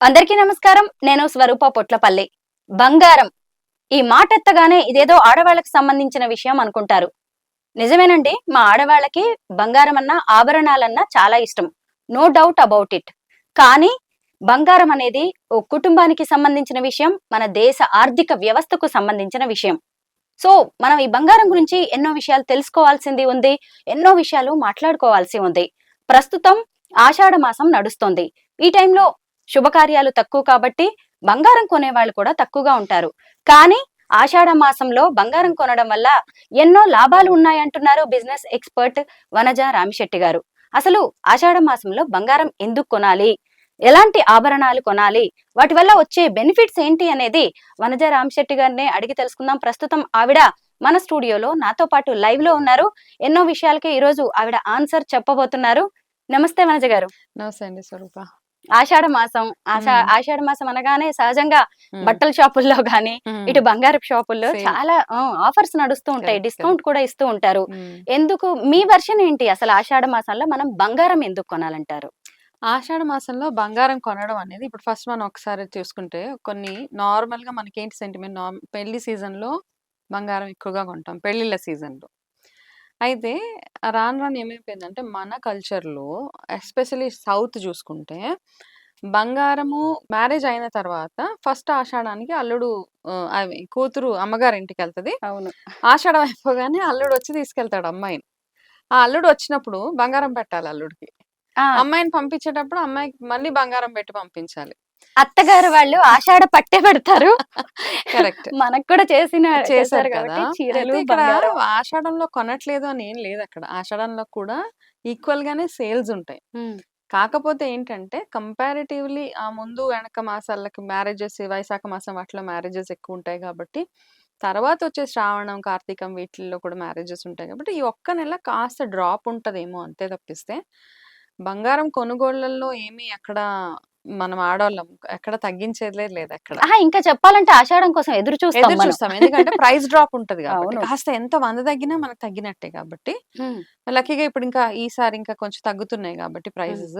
అందరికీ నమస్కారం. నేను స్వరూప పొట్లపల్లి. బంగారం ఈ మాట ఎత్తగానే ఇదేదో ఆడవాళ్ళకి సంబంధించిన విషయం అనుకుంటారు. నిజమేనండి. మా ఆడవాళ్ళకి బంగారం అన్నా, ఆభరణాలన్నా చాలా ఇష్టం. No doubt about it. కానీ బంగారం అనేది ఓ కుటుంబానికి సంబంధించిన విషయం, మన దేశ ఆర్థిక వ్యవస్థకు సంబంధించిన విషయం. సో, మనం ఈ బంగారం గురించి ఎన్నో విషయాలు తెలుసుకోవాల్సింది ఉంది. ఎన్నో విషయాలు మాట్లాడుకోవాల్సి ఉంది. ప్రస్తుతం ఆషాఢ మాసం నడుస్తోంది. ఈ టైంలో శుభకార్యాలు తక్కువ కాబట్టి బంగారం కొనేవాళ్ళు కూడా తక్కువగా ఉంటారు. కానీ ఆషాఢ మాసంలో బంగారం కొనడం వల్ల ఎన్నో లాభాలు ఉన్నాయంటున్నారు బిజినెస్ ఎక్స్పర్ట్ వనజ రామిశెట్టి గారు. అసలు ఆషాఢ మాసంలో బంగారం ఎందుకు కొనాలి, ఎలాంటి ఆభరణాలు కొనాలి, వాటి వల్ల వచ్చే బెనిఫిట్స్ ఏంటి అనేది వనజ రామిశెట్టి గారినే అడిగి తెలుసుకుందాం. ప్రస్తుతం ఆవిడ మన స్టూడియోలో నాతో పాటు లైవ్ లో ఉన్నారు. ఎన్నో విషయాలకి ఈ రోజు ఆవిడ ఆన్సర్ చెప్పబోతున్నారు. నమస్తే వనజ గారు. నమస్తే అండి స్వరూప. ఆషాఢ మాసం ఆషాఢ మాసం అనగానే సహజంగా బట్టల షాపుల్లో గానీ ఇటు బంగారపు షాపుల్లో చాలా ఆఫర్స్ నడుస్తూ ఉంటాయి, డిస్కౌంట్ కూడా ఇస్తూ ఉంటారు. ఎందుకు మీ వర్షన్ ఏంటి? అసలు ఆషాఢ మాసంలో మనం బంగారం ఎందుకు కొనాలంటారు? ఆషాఢ మాసంలో బంగారం కొనడం అనేది ఇప్పుడు ఫస్ట్ మనం ఒకసారి చూసుకుంటే కొన్ని నార్మల్ గా మనకి ఏంటి సెంటిమెంట్, పెళ్లి సీజన్ లో బంగారం ఎక్కువగా కొంటాం, పెళ్లిళ్ళ సీజన్ లో. అయితే రాను రాను ఏమైపోయిందంటే మన కల్చర్లో ఎస్పెషల్లీ సౌత్ చూసుకుంటే బంగారము మ్యారేజ్ అయిన తర్వాత ఫస్ట్ ఆషాఢానికి అల్లుడు కూతురు అమ్మగారి ఇంటికి వెళ్తది. అవును. ఆషాఢం అయిపోగానే అల్లుడు వచ్చి తీసుకెళ్తాడు అమ్మాయిని. ఆ అల్లుడు వచ్చినప్పుడు బంగారం పెట్టాలి అల్లుడికి. అమ్మాయిని పంపించేటప్పుడు అమ్మాయికి మళ్ళీ బంగారం పెట్టి పంపించాలి. అత్తగారు వాళ్ళు ఆషాఢ పట్టే పెడతారు. కరెక్ట్. మనకు కూడా చేశారు కదా. కాబట్టి చీరలు, ఇక్కడ బంగారం. ఆషాఢంలో కొనట్లేదు అని ఏం లేదు. అక్కడ ఆషాఢంలో కూడా ఈక్వల్ గానే సేల్స్ ఉంటాయి. కాకపోతే ఏంటంటే కంపారిటివ్లీ ఆ ముందు వెనక మాసాలకి మ్యారేజెస్, వైశాఖ మాసం వాటిలో మ్యారేజెస్ ఎక్కువ ఉంటాయి కాబట్టి, తర్వాత వచ్చే శ్రావణం, కార్తీకం వీటిల్లో కూడా మ్యారేజెస్ ఉంటాయి కాబట్టి ఈ ఒక్క నెల కాస్త డ్రాప్ ఉంటదేమో అంతే తప్పిస్తే బంగారం కొనుగోళ్లలో ఏమీ ఎక్కడ మనం ఆడవాళ్ళం ఎక్కడ తగ్గించేదే లేదు ఎక్కడ. ఇంకా చెప్పాలంటే ఆషాఢం కోసం ఎదురు చూస్తాం. ఎందుకంటే ప్రైస్ డ్రాప్ ఉంటది కాబట్టి కాస్త ఎంత 100 తగ్గినా మనకు తగ్గినట్టే కాబట్టి. లక్కీగా ఇప్పుడు ఇంకా ఈసారి ఇంకా కొంచెం తగ్గుతున్నాయి కాబట్టి ప్రైజెస్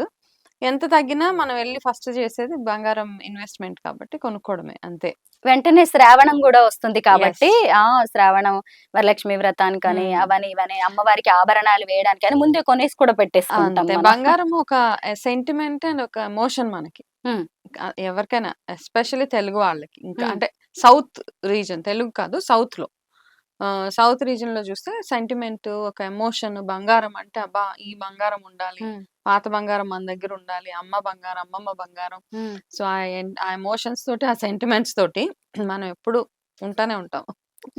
ఎంత తగ్గినా మనం వెళ్ళి ఫస్ట్ చేసేది బంగారం ఇన్వెస్ట్మెంట్ కాబట్టి కొనుక్కోవడమే అంతే. వెంటనే శ్రావణం కూడా వస్తుంది కాబట్టి శ్రావణం వరలక్ష్మి వ్రతానికి కానీ అవని ఇవని అమ్మవారికి ఆభరణాలు వేయడానికి కానీ ముందే కొనేసి కూడా పెట్టేసుకుంటాం. బంగారం ఒక సెంటిమెంట్ అండ్ ఒక ఎమోషన్ మనకి ఎవరికైనా, ఎస్పెషల్లీ తెలుగు వాళ్ళకి. ఇంకా అంటే సౌత్ రీజన్, తెలుగు కాదు సౌత్ లో, సౌత్ రీజన్ లో చూస్తే సెంటిమెంట్, ఒక ఎమోషన్. బంగారం అంటే అబ్బా ఈ బంగారం ఉండాలి, పాత బంగారం మన దగ్గర ఉండాలి, అమ్మ బంగారం, అమ్మమ్మ బంగారం. సో ఆ ఎమోషన్స్ తోటి, ఆ సెంటిమెంట్స్ తోటి మనం ఎప్పుడు ఉంటానే ఉంటాం.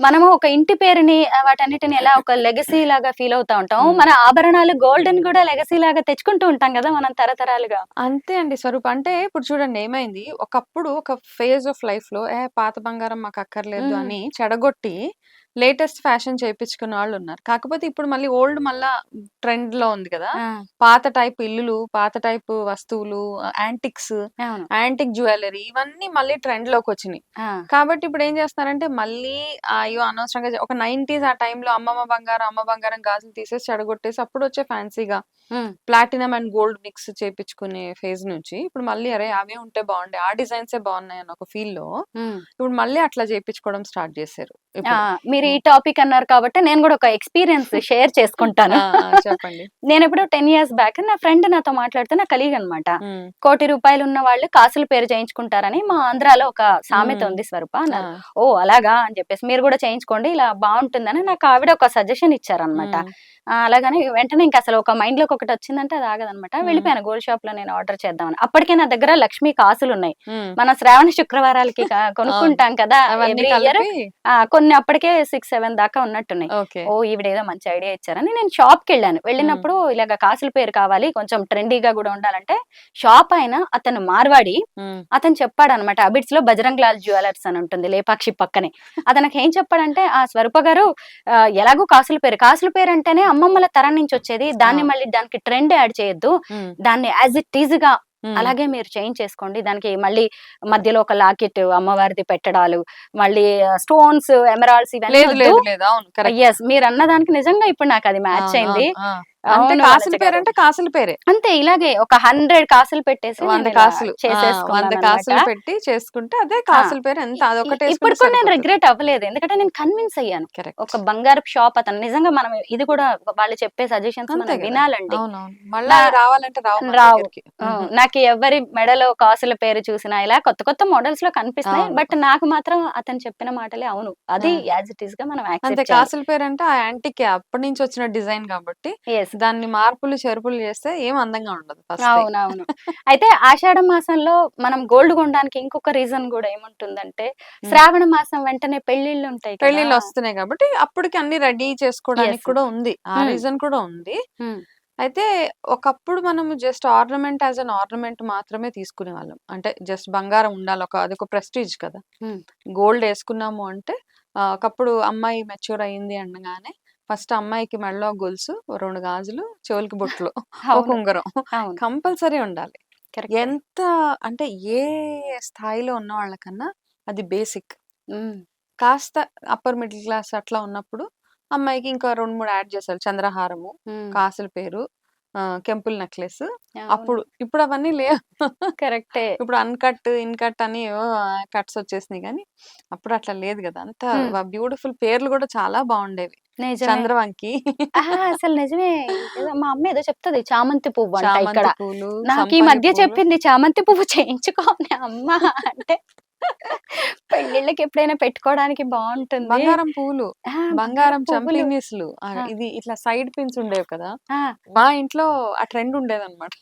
మనము ఒక ఇంటి పేరుని వాటన్నిటిని ఎలా ఒక లెగసీ లాగా ఫీల్ అవుతా ఉంటాం. మన ఆభరణాలు గోల్డెన్ కూడా లెగసీ లాగా తెచ్చుకుంటూ ఉంటాం కదా మనం తరతరాలుగా. అంతే అండి స్వరూప్. అంటే ఇప్పుడు చూడండి ఏమైంది, ఒకప్పుడు ఒక ఫేజ్ ఆఫ్ లైఫ్ లో పాత బంగారం మాకు అక్కర్లేదు అని చెడగొట్టి లేటెస్ట్ ఫ్యాషన్ చేయించుకున్న వాళ్ళు ఉన్నారు. కాకపోతే ఇప్పుడు మళ్ళీ ఓల్డ్ మళ్ళా ట్రెండ్ లో ఉంది కదా. పాత టైప్ ఇల్లులు, పాత టైప్ వస్తువులు, యాంటిక్స్, యాంటిక్ జ్యువెలరీ ఇవన్నీ మళ్ళీ ట్రెండ్ లోకి వచ్చినాయి. కాబట్టి ఇప్పుడు ఏం చేస్తున్నారంటే మళ్ళీ అయ్యో అనవసరంగా ఒక 90s ఆ టైంలో అమ్మ బంగారం గాజులు తీసేసి చెడగొట్టేసి అప్పుడు వచ్చే ఫ్యాన్సీగా ప్లాటినం అండ్ గోల్డ్ మిక్స్ చేపించుకునే ఫేజ్ నుంచి ఇప్పుడు మళ్ళీ అరే అవే ఉంటే బాగుండే, ఆ డిజైన్సే బాగున్నాయి అన్న ఒక ఫీల్ లో ఇప్పుడు మళ్ళీ అట్లా చేయించుకోవడం స్టార్ట్ చేశారు. మీరు ఈ టాపిక్ అన్నారు కాబట్టి నేను కూడా ఒక ఎక్స్పీరియన్స్ షేర్ చేసుకుంటాను. చెప్పండి. నేను ఇప్పుడు 10 years బ్యాక్ నా ఫ్రెండ్ నాతో మాట్లాడితే నా కలీగ్ అనమాట. ₹1,00,00,000 ఉన్న వాళ్ళు కాసుల పేరు చేయించుకుంటారని మా ఆంధ్రాలో ఒక సామెత ఉంది స్వరూప అన్నారు. ఓ అలాగా అని చెప్పేసి మీరు కూడా చేయించుకోండి ఇలా బాగుంటుందని నాకు ఆవిడ ఒక సజెషన్ ఇచ్చారనమాట. అలాగని వెంటనే ఇంకా అసలు ఒక మైండ్ లోకి ఒకటి వచ్చిందంటే అది ఆగదనమాట. వెళ్ళిపోయాను గోల్డ్ షాప్ లో నేను ఆర్డర్ చేద్దామని. అప్పటికే నా దగ్గర లక్ష్మీ కాసులు ఉన్నాయి. మన శ్రావణ శుక్రవారాలకి కొనుక్కుంటాం కదా ఎవ్రీ ఇయర్. కొన్ని అప్పటికే 6-7 దాకా ఉన్నట్టున్నాయి. ఓ ఈవిడేదో మంచి ఐడియా ఇచ్చారని నేను షాప్ కి వెళ్ళాను. వెళ్ళినప్పుడు ఇలాగ కాసుల పేరు కావాలి, కొంచెం ట్రెండీగా కూడా ఉండాలంటే షాప్ అయిన అతను మార్వాడి, అతను చెప్పాడు అనమాట. అబిడ్స్ లో బజరంగ్ లాల్ జ్యువెలర్స్ అని ఉంటుంది లేపాక్షి పక్కనే. అతనికి ఏం చెప్పాడంటే ఆ స్వరూప గారు ఎలాగో కాసుల పేరు అంటేనే అమ్మమ్మల తరం నుంచి వచ్చేది, దాన్ని మళ్ళీ దానికి ట్రెండ్ యాడ్ చేయొద్దు, దాన్ని యాజ్ ఇట్ ఈజ్ గా అలాగే మీరు చేంజ్ చేసుకోండి, దానికి మళ్ళీ మధ్యలో ఒక లాకెట్ అమ్మవారిది పెట్టడాలు, మళ్ళీ స్టోన్స్, ఎమరాల్డ్స్ ఇవన్నీ మీరు అన్న దానికి నిజంగా ఇప్పుడు నాకు అది మ్యాచ్ అయింది. అంటే అవును కాసుల వనజ గారు. పేరంటే కాసుల పేరే. అంతే ఇలాగే ఒక 100 కాసులు పెట్టేసి 100 నేను ఇలా కాసులు. 100 చేసేసుకున్నానన్నమాట. కాసులు పెట్టి చేసుకుంటే అదే ఆ! కాసుల పేరు. ఎంత ఇ ఇ అదొకటేసుకుంటే ఇప్పటికి కూడా నేను సరిపోతది. రిగ్రెట్ అవ్వలేదు. ఎందుకంటే నేను కన్విన్స్ అయ్యాను. కరెక్ట్. ఒక బంగారపు షాప్ అతను నిజంగా మనం ఇది కూడా వాళ్ళు చెప్పే సజెషన్స్ అంతే మనం గదా! వినాలండి. అవునవును. మళ్ళా నా అవి రావాలంటే రావు మన రావు. దగ్గరికి. నాకు ఎవ్వరి మెడలో కాసుల పేరు చూసినా ఇలా కొత్త కొత్త మోడల్స్‌లో కనిపిస్తున్నాయి. అవును. బట్ నాకు మాత్రం అతను చెప్పిన మాటలే అవును. అది ఆ! యాజ్ ఇట్ ఈస్‌గా మనం అంతే యాక్సెప్ట్ చేయాలి. కాసుల పేరంటే ఆ యాంటికే అప్పటినుంచి వచ్చిన డిజైన్ గాబట్టి, యెస్. దాన్ని మార్పులు, చేర్పులు చేస్తే ఏం అందంగా ఉండదు ఫస్టే. అవునవును. అయితే ఆషాఢ మాసంలో మనం గోల్డ్ కొనడానికి ఇంకొక రీజన్ గూడా ఏముంటుందంటే, హ్మ్. శ్రావణ మాసం వెంటనే పెళ్ళిళ్ళుంటాయి కదా! పెళ్ళిళ్ళొస్తున్నాయి గాబట్టి, అప్పటికి అన్నీ రెడీ చేసుకోవడానికి యెస్. కూడా ఉంది. ఆ హ్మ్. రీజన్ కూడా ఉంది. హ్మ్. అయితే ఒకప్పుడు మనము just ornament as an ornament మాత్రమే తీసుకునేవాళ్ళం. అంటే జస్ట్ బంగారం ఉండాలి. అదొక ప్రెస్టీజ్ కదా! హ్మ్. గోల్డ్ యేసుకున్నాము అంటే ఒకప్పుడు అమ్మాయి మెచ్యూర్ అయింది అనగానే ఫస్ట్ అమ్మాయికి మెడలో గొలుసు, 2 గాజులు, చెవులకి బొట్లు, ఒక అవును. ఉంగరం అవును. కంపల్సరీ ఉండాలి. కరెక్టే. ఎంత అంటే ఏ స్థాయిలో ఉన్న వాళ్ళకన్నా అది బేసిక్. హ్మ్. కాస్త అప్పర్ మిడిల్ క్లాస్ అట్లా ఉన్నప్పుడు అమ్మాయికి ఇంకా 2, 3 యాడ్ చేశారు. చంద్రహారము, హ్మ్. కాసుల పేరు, కెంపుల్ నెక్లెస్. అవును. అప్పుడు. ఇప్పుడు అవన్నీ లేవు. కరెక్టే. ఇప్పుడు అన్‌కట్, ఇన్‌కట్ అని ఏవో కట్స్ వచ్చేసినాయి గానీ, అప్పుడు అట్లా లేదు గదా! అంతా హ్మ్. బ్యూటిఫుల్ పేర్లు గూడా చాలా బావుండేవి. నిజమే. చంద్రవంకి, అహా! అసలు నిజమే. ఏదో మా అమ్మ ఏదో చెప్తది చామంతి పువ్వంట ఇక్కడ. చామంతి పూలు, నాకు ఈ సంపంగి మధ్య పూలు. చెప్పింది చామంతి పువ్వు చేయించుకోమే అమ్మ అంటే పెళ్ళిళ్ళకి ఎప్పుడైనా పెట్టుకోవడానికి బావుంటుంది. బంగారం పూలు, ఆ! బంగారం బంగారపు పువ్వులు. చంపీనిస్‌లు. ఆ! ఇది ఇట్లా సైడ్ పిన్స్ ఉండేవి కదా! ఆ! మా ఇంట్లో ఆ ట్రెండ్ ఉండేదన్నమాట.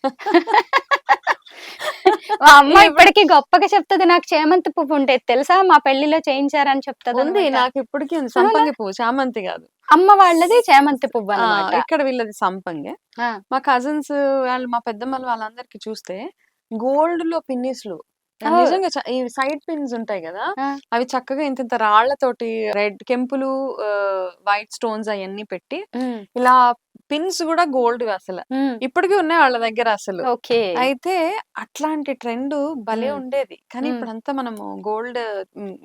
మా అమ్మ ఇప్పుడు ఇప్పటికి గొప్పగా చెప్తది. నాకు చేమంతి పువ్వు ఉండేది తెలుసా? మా పెళ్లిలో చేయించారని ఉంది. చెప్తదనమాట. నాకిప్పటికి ఉంది. అవునా? సంపంగి పువ్వు, చామంతి గాదు. అమ్మ వాళ్ళది చేమంతి ఆ! పువ్వనమాట. ఇక్కడ వీళ్ళది సంపంగే. ఆ! మా కజిన్స్ వాళ్ళు, మా పెద్దమ్మలు వాళ్ళందరికి చూస్తే గోల్డ్‌లో పిన్నిస్‌లు. ఓహ్! నిజంగా ఈ సైడ్ పిన్స్ ఉంటాయి గదా! ఆ! అవి చక్కగా ఇంతింత రాళ్ళతోటి రెడ్ కెంపులు, వైట్ స్టోన్స్ అయన్నీ పెట్టి, హ్మ్. ఇలా పిన్స్ గూడా గోల్డ్‌వి అసల. హ్మ్. ఇప్పటికి ఉన్నాయి వాళ్ళ దగ్గర అసలు. ఓకే. అయితే అట్లాంటి ట్రెండు భలే హ్మ్. ఉండేది. కానీ హ్మ్. ఇప్పుడంతా మనము గోల్డ్,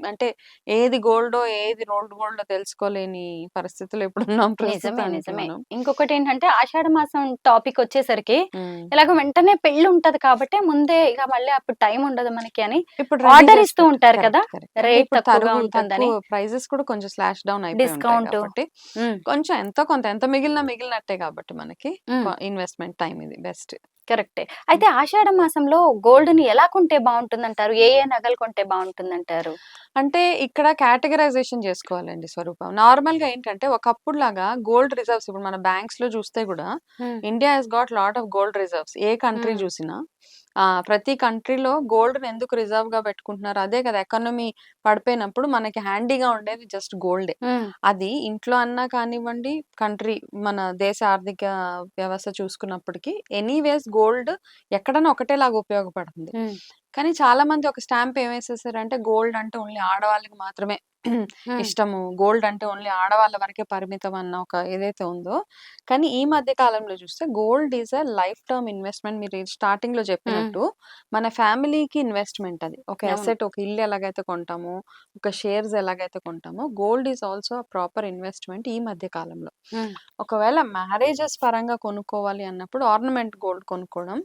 అంటే ఏది గోల్డో, ఏది రోల్డ్ గోల్డో తెలుసుకోలేని పరిస్థితిలో ఇప్పుడున్నాం నిజమే. ప్రస్తుతానికి నిజమే. మనం. ఇంకొకటేంటంటే ఆషాఢ మాసం టాపికొచ్చేసరికి హ్మ్. ఎలాగో వెంటనే పెళ్లుంటది కాబట్టి ముందే ఇక మళ్ళీ అప్పుడు టైం ఉండదు మనకి అని ఇప్పుడు రెడీ ఆర్డర్ చేసి ఇస్తూ ఉంటారు కదా! కరెక్ట్. కరెక్ట్. అంటే రేట్ ఇప్పుడు తక్కువగా తక్కువ ఉంటుందని. ప్రైజెస్ కూడా కొంచెం స్లాష్ డౌన్ అయిపోయి ఉంటాయి డిస్కౌంటు. కాబట్టి, హ్మ్. కొంచెం ఎంతో కొంత ఎంత మిగిలినా మిగిలినట్టే కాబట్టి మనకి హ్మ్. ఇన్వెస్ట్‌మెంట్ టైమ్ ఇది బెస్ట్. కరెక్టే. అయితే ఆషాఢ మాసంలో గోల్డ్‌ని ఎలా కొంటే బావుంటుందంటారు? ఏ ఏ నగలు కొంటే బావుంటుందంటారు? అంటే ఇక్కడ కేటగరైజేషన్ చేసుకోవాలండి స్వరూపం. నార్మల్‌గా ఏంటంటే ఒకప్పుడులాగా గోల్డ్ రిజర్వ్స్ ఇప్పుడు మన బ్యాంక్స్‌లో చూస్తే గూడా హ్మ్. India has got lot of gold reserves. A country హ్మ్. చూసినా ప్రతి కంట్రీలో గోల్డ్‌ని ఎందుకు రిజర్వ్‌గా పెట్టుకుంటున్నారు? అదే కదా! ఎకానమీ పడిపోయినప్పుడు మనకి హ్యాండీగా ఉండేది జస్ట్ గోల్డే. హ్మ్. అది ఇంట్లో అన్నా కానివ్వండి, కంట్రీ మన దేశ ఆర్థిక వ్యవస్థ చూసుకున్నప్పటికి ఎనీవేస్ గోల్డ్ ఎక్కడైనా ఒకటేలాగా ఉపయోగపడుతుంది. హ్మ్. కానీ చాలామంది ఒక స్టాంప్ ఏమేసేసారంటే గోల్డ్ అంటే ఓన్లీ ఆడవాళ్ళకి మాత్రమే హ్మ్. ఇష్టము. గోల్డ్ అంటే ఓన్లీ ఆడవాళ్ళ వరకే పరిమితం అన్న ఒక ఏదైతే ఉందో, కానీ ఈ మధ్య కాలంలో చూస్తే gold is a life term investment. మీరు స్టార్టింగ్‌లో హ్మ్. చెప్పినట్టు మన ఫ్యామిలీకి ఇన్వెస్ట్‌మెంట్ అది. ఒక అవును. అసెట్, ఒక ఇల్లు ఎలాగైతే కొంటామో, ఒక షేర్స్ ఎలాగైతే కొంటామో, gold is also proper investment ఈ మధ్య కాలంలో. హ్మ్. ఒకవేళ మ్యారేజెస్ పరంగా కొనుక్కోవాలి అన్నప్పుడు ఆర్నమెంట్ గోల్డ్ కొనుక్కోవడం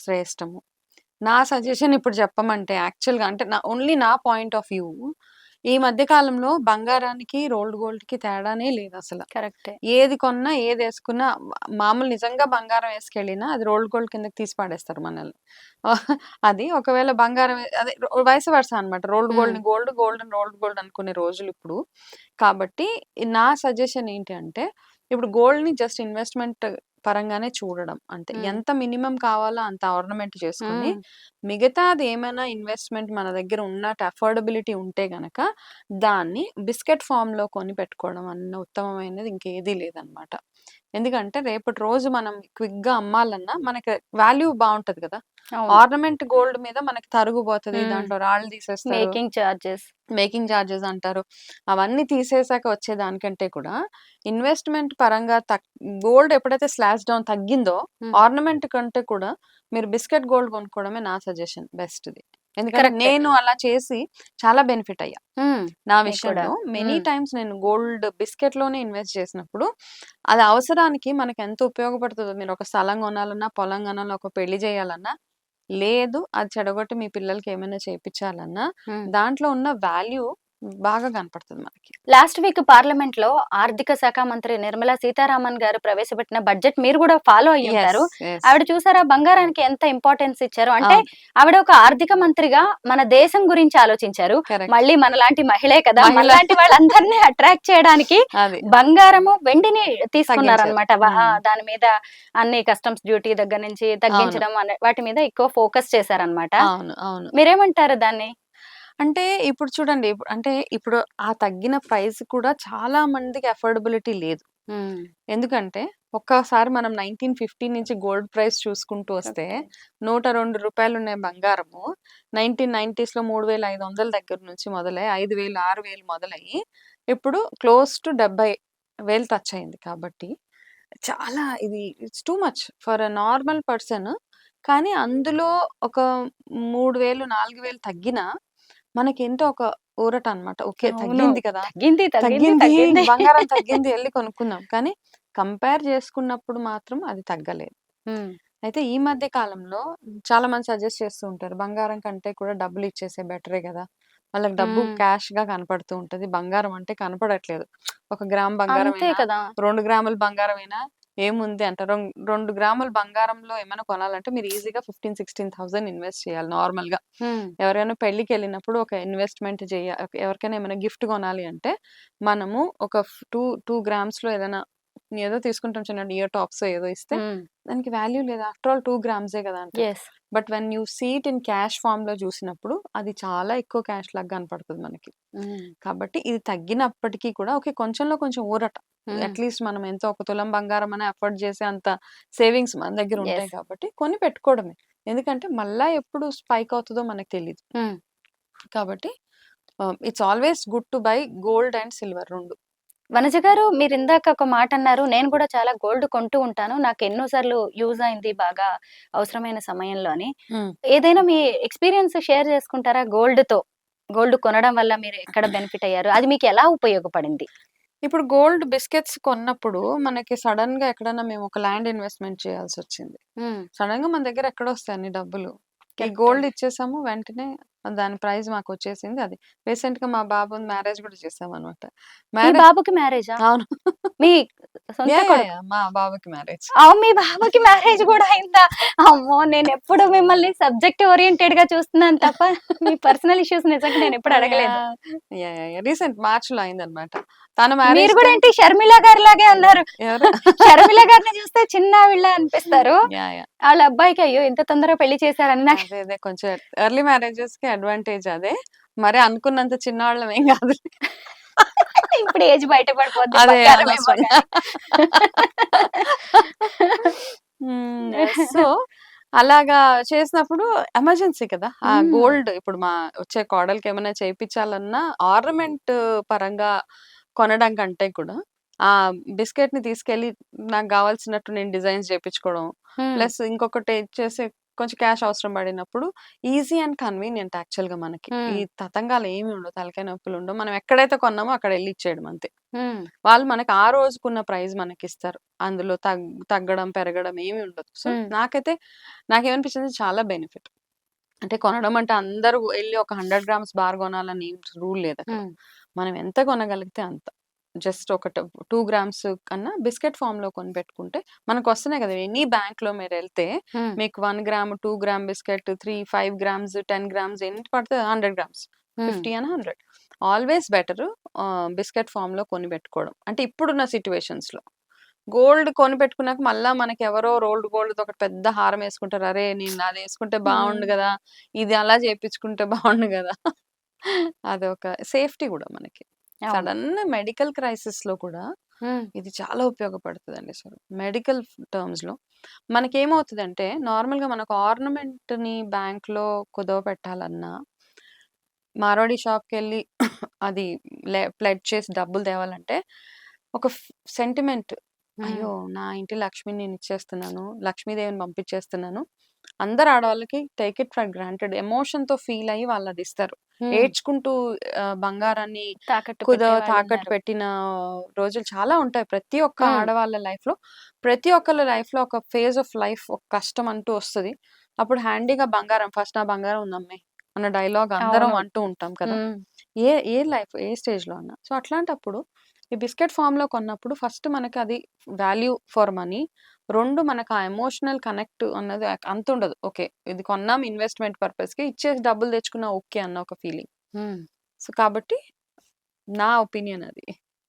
శ్రేష్టము. నా సజెషన్ ఇప్పుడు చెప్పమంటే యాక్చువల్‌గా అంటే ఓన్లీ నా పాయింట్ ఆఫ్ వ్యూ. ఈ మధ్య కాలంలో బంగారానికి, రోల్డ్ గోల్డ్‌కి తేడానే లేదసల. కరెక్టే. ఏది కొన్నా, ఏదేసుకున్నా మామూలు నిజంగా బంగారం ఏసుకెళ్ళినా అది రోల్డ్ గోల్డ్ కిందకి తీసి పడేస్తారు మనల్ని. అది ఒకవేళ బంగారం అదే వైస్ వర్సా అనమాట. రోల్డ్ హ్మ్. గోల్డ్‌ని గోల్డ్, గోల్డ్‌ని రోల్డ్ గోల్డ్ అనుకునే రోజులిప్పుడు. కాబట్టి నా సజెషన్ ఏంటి అంటే, ఇప్పుడు గోల్డ్‌ని జస్ట్ ఇన్వెస్ట్‌మెంట్ పరంగానే చూడడం అంతే. హ్మ్. ఎంత మినిమమ్ కావాలో అంత ఆర్నమెంట్ చేసుకొని, హ్మ్. మిగతాది ఏమైనా ఇన్వెస్ట్‌మెంట్ మన దగ్గర ఉన్నట్టు అఫోర్డబిలిటీ ఉంటే గనక, దాన్ని బిస్కెట్ ఫార్మ్‌లో కొని పెట్టుకోవడం అన్న ఉత్తమమైనది ఇంకేదీ లేదనమాట. ఎందుకంటే రేపటి రోజు మనం క్విక్‌గా అమ్మాలన్నా మనకి వాల్యూ బావుంటది కదా! అవును. ఆర్నమెంట్ గోల్డ్ మీద మనకి తరుగు పోతది. హ్మ్. దాంట్లో రాళ్ళు తీసేస్తారు. Making charges. మేకింగ్ చార్జెస్ అంటారు. అవన్నీ తీసేసాక వచ్చేదానికంటే కూడా ఇన్వెస్ట్‌మెంట్ పరంగా గోల్డ్ ఎప్పుడైతే స్లాష్ డౌన్ తగ్గిందో హ్మ్. ఆర్నమెంట్ కంటే కూడా మీరు బిస్కెట్ గోల్డ్ కొనుక్కోవడమే నా సజెషన్ బెస్ట్‌ది. ఎందుకంటే కరెక్ట్. నేను అలా చేసి చాలా బెనిఫిట్ అయ్యా నా మీకు కూడా. విషయంలో. మెనీ హ్మ్. టైమ్స్ నేను గోల్డ్ బిస్కెట్ లోనే ఇన్వెస్ట్ చేసినప్పుడు అది అవసరానికి మనకి ఎంత ఉపయోగపడుతుందో, మీరు ఒక స్థలం కొనాలన్నా, పొలం కొనాలన్నా, ఒక పెళ్లి చేయాలన్నా, లేదు అది చెడగొట్టి మీ పిల్లలకి ఏమైనా చేపించాలన్నా హ్మ్. దాంట్లో ఉన్న వాల్యూ బాగా కనపడుతుంది మనకి. లాస్ట్ వీక్ పార్లమెంట్ లో ఆర్థిక శాఖ మంత్రి నిర్మలా సీతారామన్ గారు ప్రవేశపెట్టిన బడ్జెట్ మీరు కూడా ఫాలో అయ్యి ఎస్ ఉంటారు. ఎస్ ఆవిడ చూసారా బంగారానికి ఎంత ఇంపార్టెన్స్ ఇచ్చారు అంటే, అవును. ఆవిడ ఒక ఆర్థిక మంత్రిగా మన దేశం గురించి ఆలోచించారు. కరెక్ట్. మళ్ళీ మనలాంటి మహిళే కదా, మహిళ మనలాంటి వాళ్ళందరినీ అట్రాక్ట్ చేయడానికి అది బంగారము వెండిని తగ్గించారు. తీసుకున్నారనమాట. దాని మీద అన్ని కస్టమ్స్ డ్యూటీ దగ్గర నుంచి అవును. తగ్గించడం వాటి మీద ఎక్కువ ఫోకస్ చేశారనమాట. అవును. అవును. మీరేమంటారు దాన్ని? అంటే ఇప్పుడు చూడండి. ఇప్పుడు ఆ తగ్గిన ప్రైస్ కూడా చాలా మందికి అఫోర్డబిలిటీ లేదు. హ్మ్. ఎందుకంటే ఒక్కసారి మనం 1950 నుంచి గోల్డ్ ప్రైస్ చూసుకుంటూ వస్తే ఓకే. రూ. 102 ఉన్న బంగారము 1990స్‌లో 3500 దగ్గర నుంచి మొదలై 5000, 6000 మొదలయ్యి ఇప్పుడు క్లోజ్ టు 70,000 టచ్ అయింది. కాబట్టి చాలా ఇది it's too much for a normal person. కానీ అందులో ఒక 3000, 4000 తగ్గినా మనకేంటో ఒక ఊరట అన్నమాట. ఓకే. అవును. తగ్గింది కదా! తగ్గింది, తగ్గింది, తగ్గింది. తగ్గింది. బంగారం తగ్గింది. ఎళ్లి కొనుక్కుందాం. కానీ కంపేర్ చేసుకున్నప్పుడు మాత్రం అది తగ్గలేదు. హ్మ్. అయితే ఈ మధ్య కాలంలో చాలా మంది సజెస్ట్ చేస్తూ ఉంటారు. బంగారం కంటే కూడా డబ్బులు ఇచ్చేస్తే బెటరే గదా! వాళ్ళకి డబ్బు హ్మ్. క్యాష్‌గా కనపడుతూ ఉంటది. బంగారం అంటే కనపడట్లేదు. ఒక గ్రామ్ అంతే బంగారమైనా, కదా! 2 గ్రాముల బంగారమైనా ఏముంది అంట. 2 గ్రాముల బంగారంలో ఏమైనా కొనాలంటే మీరు ఈజీగా 15,000, 16,000 ఇన్వెస్ట్ చేయాలి నార్మల్‌గా. హ్మ్. ఎవరైనా పెళ్ళికెళ్ళినప్పుడు ఒక ఇన్వెస్ట్‌మెంట్ ఎవరికైనా ఏమైనా గిఫ్ట్ కొనాలి అంటే మనము ఒక 2 గ్రామ్స్‌లో ఏదో తీసుకుంటాం చిన్న ఇయర్ టాప్సో ఏదో ఇస్తే హ్మ్. దానికి వాల్యూ లేదు. ఆఫ్టర్ ఆల్ 2 గ్రామ్సే కదా అంటారు. Yes. But when you see it in cash ఫార్మ్‌లో చూసినప్పుడు అది చాలా ఎక్కువ క్యాష్ లాగా కనపడుతది మనకి. హ్మ్. కాబట్టి ఇది తగ్గినప్పటికీ కూడా ఓకే. కొంచెంలో కొంచెం ఊరట. హ్మ్. అట్‌లీస్ట్ మనం ఎంతో ఒక తులం బంగారం అనే అఫోర్డ్ చేసే అంత సేవింగ్స్ మన దగ్గర ఉంటాయి యెస్. కాబట్టి కొని పెట్టుకోవడమే. ఎందుకంటే మళ్ళా ఎప్పుడు స్పైక్ అవుతదో మనకు తెలీదు. హ్మ్. కాబట్టి it's always good to buy gold and silver 2. Vanaja గారు, మీరిందాక ఒక మాటన్నారు. నేను కూడా చాలా గోల్డ్ కొంటూ ఉంటాను. నాకు ఎన్నో సార్లు యూజ్ అయింది బాగా అవసరమైన సమయంలో అని. హ్మ్. ఏదైనా మీ ఎక్స్‌పీరియన్స్ షేర్ చేసుకుంటారా గోల్డ్‌తో? గోల్డ్ కొనడం వల్ల మీరు ఎక్కడ బెనిఫిట్ అయ్యారు? అది మీకు ఎలా ఉపయోగపడింది? ఇప్పుడు గోల్డ్ బిస్కెట్స్ కొన్నప్పుడు మనకి సడెన్‌గా ఎక్కడన్నా మేము ఒక ల్యాండ్ ఇన్వెస్ట్‌మెంట్ చేయాల్సొచ్చింది. హ్మ్. సడెన్‌గా మన దగ్గర ఎక్కడొస్తాయి అన్ని డబ్బులు. ఈ కరెక్టే. గోల్డ్ ఇచ్చేసాము. వెంటనే దాని ప్రైస్ మాకొచ్చేసింది. అది రీసెంట్‌గా మా బాబుది మ్యారేజ్ కూడా చేసామనమాట. మీ మ్యారేజ్ బాబుకి మ్యారేజా? అవును. మీ సొంత కొడుకు యాహ్! మా బాబుకి మ్యారేజ్. మీ బాబుకి మ్యారేజ్ గూడా అయిందా? అమ్మో! నేనెప్పుడు మిమ్మల్ని సబ్జెక్ట్ ఓరియెంటెడ్‌గా చూస్తున్నాను తప్ప, మీ పర్సనల్ ఇష్యూస్ నిజంగా నేనెప్పుడు అడగలేదు. యాహ్! రీసెంట్ మార్చ్‌లో అయిందనమాట. తన మీరు మ్యారేజ్ గూడా టైమ్ ఏంటి షర్మిల గారిలాగే ఉన్నారు. ఎవరు? షర్మిల గారిని చూస్తే చిన్నావిడ అనిపిస్తారు. యాహ్! ఆళ్ళ అబ్బాయికి అయ్యో! ఇంత తొందరగా పెళ్లి చేశారని నాకు అదే. కొంచెం ఎర్లీ మ్యారేజెస్‌కి అడ్వాంటేజ్ అదే. మరి అనుకున్నంత చిన్నవాళ్ళం ఏం కాదు. ఇప్పుడు ఏజ్ బయట పడిపోద్ది అదే బంగారమేమో అనవసరంగా. గాని. సో, అలాగా చేసినప్పుడు ఎమర్జెన్సీ కదా! ఆ హ్మ్. గోల్డ్ ఇప్పుడు వచ్చే కోడలికేమైనా చేపిచ్చాలన్నా ఆర్నమెంట్ పరంగా కొనడం కంటే కూడా, ఆ బిస్కెట్‌ని తీసుకెళ్ళి నాకు గావాల్సినట్టు నేను డిజైన్స్ చేపిచ్చుకోవడం. హ్మ్. ప్లస్ ఇంకొకటి చేసే కొంచెం క్యాష్ అవసరం పడినప్పుడు ఈజీ అండ్ కన్వీనియంట్ యాక్చువల్‌గా మనకి. ఈ హ్మ్. తతంగాలు ఏమి ఉండవు. తలకాయ నొప్పులుండవు. మనం ఎక్కడైతే కొన్నామో అక్కడెళ్లి ఇచ్చేయడం అంతే. హ్మ్. వాళ్ళు మనకి ఆ రోజుకున్న ప్రైస్ మనకిస్తారు. అందులో తగ్గడం, పెరగడం ఏమి ఉండదు. సో, హ్మ్. నాకేమనిపించింది చాలా బెనిఫిట్. అంటే కొనడం అంటే అందరూ ఎళ్లి ఒక 100 గ్రామ్స్ బార్ కొనాలని ఏం రూల్ లేదక్కడ. హ్మ్. మనం ఎంత కొనగలిగితే అంత. జస్ట్ ఒక 2 గ్రామ్స్ కన్నా బిస్కెట్ ఫార్మ్‌లో కొనిపెట్టుకుంటే మనకొస్తున్నాయి కదా! ఎనీ బ్యాంక్‌లో మీరెళ్తే హ్మ్. మీకు 1 gram, 2 gram biscuit, 5 grams, 10 grams ఎన్ని పడితే 100 గ్రామ్స్. హ్మ్. 50 అండ్ 100. ఆల్‌వేస్ బెటరు బిస్కెట్ ఫార్మ్‌లో కొనిపెట్టుకోవడం. అంటే ఇప్పుడున్న సిట్యుయేషన్స్‌లో. గోల్డ్ కొనిపెట్టుకున్నాక మళ్ళా మనకెవరో రోల్డ్ గోల్డ్‌ది ఒకటి పెద్ద హారం యేసుకుంటారు. అరే! నేను అదేసుకుంటే హ్మ్. బావుండు గదా! ఇది అలా చేపించుకుంటే బావుండు గదా! అదొక సేఫ్టీ గూడా మనకి. అవును. సడన్ మెడికల్ క్రైసిస్‌లో కూడా హ్మ్. ఇది చాలా ఉపయోగపడుతదండి అసలు. మెడికల్ టర్మ్స్‌లో మనకేమవుతదంటే నార్మల్‌గా మనకు ఆర్నమెంట్‌ని బ్యాంక్‌లో కుదవపెట్టాలన్నా మార్వాడి షాప్‌కెళ్ళి అది ప్లెడ్జ్ చేసి డబ్బులు తేవాలంటే ఒక సెంటిమెంట్. హ్మ్. అయ్యో! నా ఇంటి లక్ష్మిని నేనిచ్చేస్తున్నాను. లక్ష్మీదేవిని పంపించేస్తున్నాను. అందరు ఆడవాళ్ళకి take it for granted emotion తో ఫీల్ అయ్యి వాళ్ళు అది ఇస్తారు. ఏడ్చుకుంటూ బంగారాన్ని తాకట్టు పెట్టే వాళ్ళు తాకట్టు ఉన్నారు. పెట్టిన రోజులు చాలా ఉంటాయి. ప్రతి ఒక్క ఉమ్, ఆడవాళ్ళ లైఫ్ లో, ప్రతి ఒక్కళ్ళ లైఫ్ లో ఒక ఫేజ్ ఆఫ్ లైఫ్ ఒక కష్టం అంటూ వస్తది. అప్పుడు హ్యాండీగా బంగారం, ఫస్ట్ నా బంగారం ఉందమ్మే అన్న డైలాగ్ అందరం అవును. అంటూ ఉంటాం కదా! ఉమ్, ఏ లైఫ్ ఏ స్టేజ్ లో అన్నా. సో అట్లాంటప్పుడు ఈ బిస్కెట్ ఫామ్ లో కొన్నప్పుడు ఫస్ట్ మనకి అది వాల్యూ ఫర్ మనీ. 2 మనకు ఆ ఎమోషనల్ కనెక్ట్ అన్నది అంత ఉండదు. ఓకే, ఇది కొన్నాం ఇన్వెస్ట్మెంట్ పర్పస్ కి, ఇచ్చేసి డబ్బులు తెచ్చుకున్నా ఓకే అన్న ఒక ఫీలింగ్. ఉమ్. సో కాబట్టి నా ఒపీనియన్ అది.